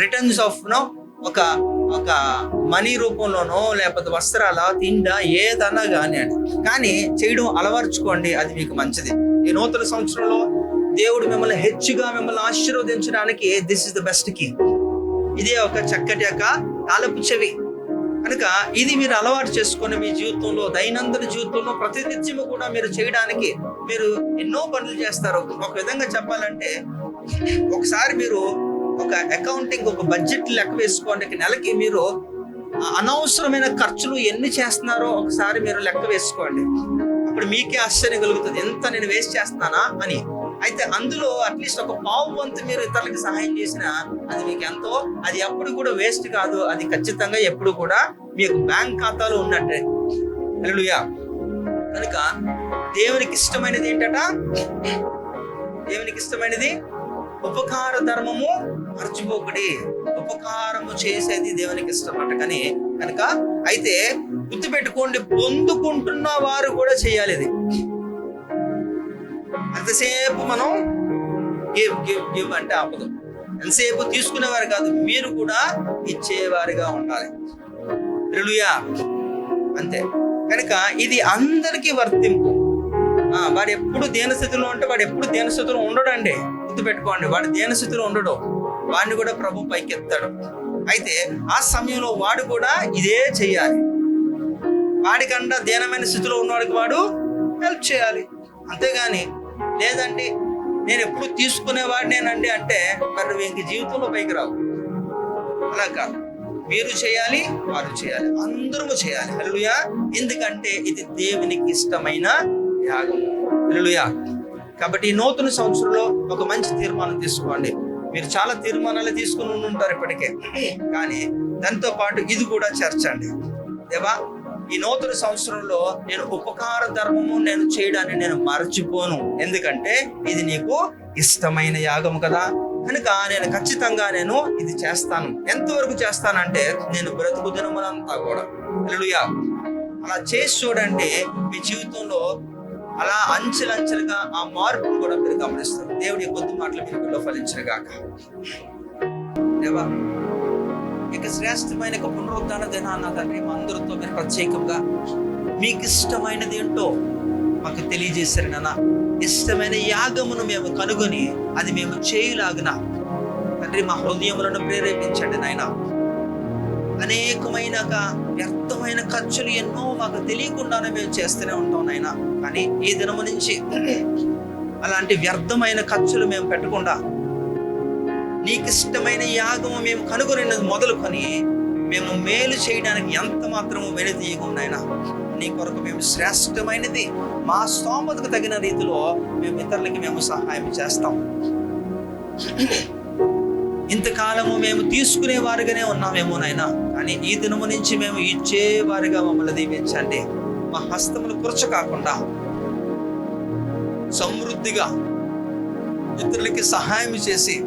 returns of ఒక మనీ రూపంలోనో లేకపోతే వస్త్రాల తిండ ఏదన్నా కానీ అండి. కానీ చేయడం అలవర్చుకోండి, అది మీకు మంచిది. ఈ నూతన సంవత్సరంలో దేవుడు మిమ్మల్ని హెచ్చుగా మిమ్మల్ని ఆశీర్వదించడానికి this is the best key. ఇదే ఒక చక్కటి యొక్క తాలపు చెవి. కనుక ఇది మీరు అలవాటు చేసుకొని మీ జీవితంలో, దైనందిన జీవితంలో ప్రతినిత్యము కూడా మీరు చేయడానికి మీరు ఎన్నో పనులు చేస్తారు. ఒక విధంగా చెప్పాలంటే ఒకసారి మీరు ఒక అకౌంటింగ్, ఒక బడ్జెట్ లెక్క వేసుకోండి. నెలకి మీరు అనవసరమైన ఖర్చులు ఎన్ని చేస్తున్నారో ఒకసారి మీరు లెక్క వేసుకోండి. అప్పుడు మీకే ఆశ్చర్యం కలుగుతుంది, ఎంత నేను వేస్ట్ చేస్తున్నానా అని. అయితే అందులో అట్లీస్ట్ ఒక పావు వంతు మీరు ఇతరులకు సహాయం చేసినా అది మీకు ఎంతో, అది ఎప్పుడు కూడా వేస్ట్ కాదు. అది ఖచ్చితంగా ఎప్పుడు కూడా మీకు బ్యాంక్ ఖాతాలో ఉన్నట్టే. హల్లెలూయా. కనుక దేవునికి ఇష్టమైనది ఏంటట? దేవునికి ఇష్టమైనది ఉపకార ధర్మము మర్చిపోకడి. ఉపకారము చేసేది దేవునికి ఇష్టం అంట. కానీ కనుక అయితే గుర్తుపెట్టుకోండి, పొందుకుంటున్న వారు కూడా చేయాలి. ఇది అంతసేపు మనం గివ్ అంటే ఆపదు. ఎంతసేపు తీసుకునేవారు కాదు, మీరు కూడా ఇచ్చేవారిగా ఉండాలి. హల్లెలూయా. అంతే. కనుక ఇది అందరికీ వర్తింపు. వాడు ఎప్పుడు దేనస్థితిలో ఉంటే వాడు ఎప్పుడు దేనస్థితిలో ఉండడండి. గుర్తుపెట్టుకోండి, వాడు దేనస్థితిలో ఉండడు, వాడిని కూడా ప్రభు పైకెత్తాడు. అయితే ఆ సమయంలో వాడు కూడా ఇదే చెయ్యాలి. వాడికంట దీనమైన స్థితిలో ఉన్నవాడికి వాడు హెల్ప్ చేయాలి. అంతేగాని లేదండి నేను ఎప్పుడు తీసుకునేవాడినేనండి అంటే మరి నువ్వు ఇంక జీవితంలో పైకి రావు. అలా కాదు, మీరు చేయాలి, వారు చేయాలి, అందరము చేయాలి. హల్లెలూయా. ఎందుకంటే ఇది దేవునికి ఇష్టమైన యాగము. హల్లెలూయా. కాబట్టి ఈ నూతన సంవత్సరంలో ఒక మంచి తీర్మానం తీసుకోండి. మీరు చాలా తీర్మానాలు తీసుకుని ఉంటారు ఇప్పటికే, కానీ దాంతో పాటు ఇది కూడా చేర్చండి. దేవా, ఈ నూతన సంవత్సరంలో నేను ఉపకార ధర్మము నేను చేయడాన్ని నేను మర్చిపోను, ఎందుకంటే ఇది నీకు ఇష్టమైన యాగం కదా. కనుక నేను ఖచ్చితంగా నేను ఇది చేస్తాను. ఎంతవరకు చేస్తానంటే నేను బ్రతుకు దినమునంతా కూడా. హల్లెలూయా. అలా చేసి చూడండి, మీ జీవితంలో అలా అంచెలంచెలుగా ఆ మార్పును కూడా మీరు గమనిస్తారు. దేవుడి కొద్ది మాటలు మీలో ఫలించరుగాక. దేవా, ఇక శ్రేష్టమైన పునరుద్ధాన దినాన్న తండ్రి, మా అందరితో మీరు ప్రత్యేకంగా మీకు ఇష్టమైనది ఏంటో మాకు తెలియజేశారు నాన్న. ఇష్టమైన యాగమును మేము కనుగొని అది మేము చేయులాగున తండ్రి మా హృదయములను ప్రేరేపించండి నాయన. అనేకమైన వ్యర్థమైన ఖర్చులు ఎన్నో మాకు తెలియకుండానే మేము చేస్తూనే ఉంటాం నాయన. కానీ ఈ దినము నుంచి అలాంటి వ్యర్థమైన ఖర్చులు మేము పెట్టకుండా నీకు ఇష్టమైన యాగము మేము కనుగొనినది మొదలుకొని మేము మేలు చేయడానికి ఎంత మాత్రము వెనుదీయకుండా నీ కొరకు మేము శ్రేష్టమైనది మా స్తోమతకు తగిన రీతిలో మేము ఇతరులకి మేము సహాయం చేస్తాం. ఇంతకాలము మేము తీసుకునే వారిగానే ఉన్నామేమో నాయనా, కానీ ఈ దినము నుంచి మేము ఇచ్చే వారిగా మమ్మల్ని దీవించండి. మా హస్తములు కురచ కాకుండా సమృద్ధిగా ఇతరులకి సహాయం చేసి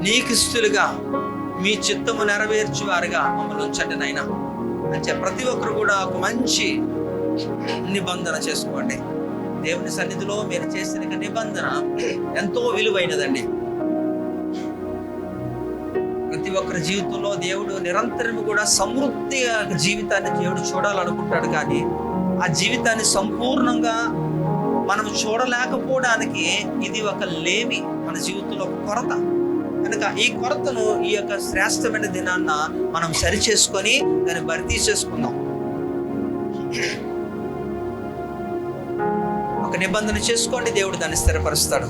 నీకిస్తులుగా మీ చిత్తము నెరవేర్చు వారుగా మమ్మల్ని ఉంచండి నాయనా అని ప్రతి ఒక్కరు కూడా ఒక మంచి నిబంధన చేసుకోండి. దేవుని సన్నిధిలో మీరు చేసిన నిబంధన ఎంతో విలువైనదండి. ప్రతి ఒక్కరి జీవితంలో దేవుడు నిరంతరం కూడా సమృద్ధి జీవితాన్ని దేవుడు చూడాలనుకుంటాడు, కానీ ఆ జీవితాన్ని సంపూర్ణంగా మనం చూడలేకపోవడానికి ఇది ఒక లేమి, మన జీవితంలో ఒక కొరత. కనుక ఈ కొరతను ఈ యొక్క శ్రేష్టమైన దినాన్న మనం సరి చేసుకొని దాన్ని భర్తీ చేసుకుందాం. ఒక నిబంధన చేసుకోండి, దేవుడు దాన్ని స్థిరపరుస్తాడు.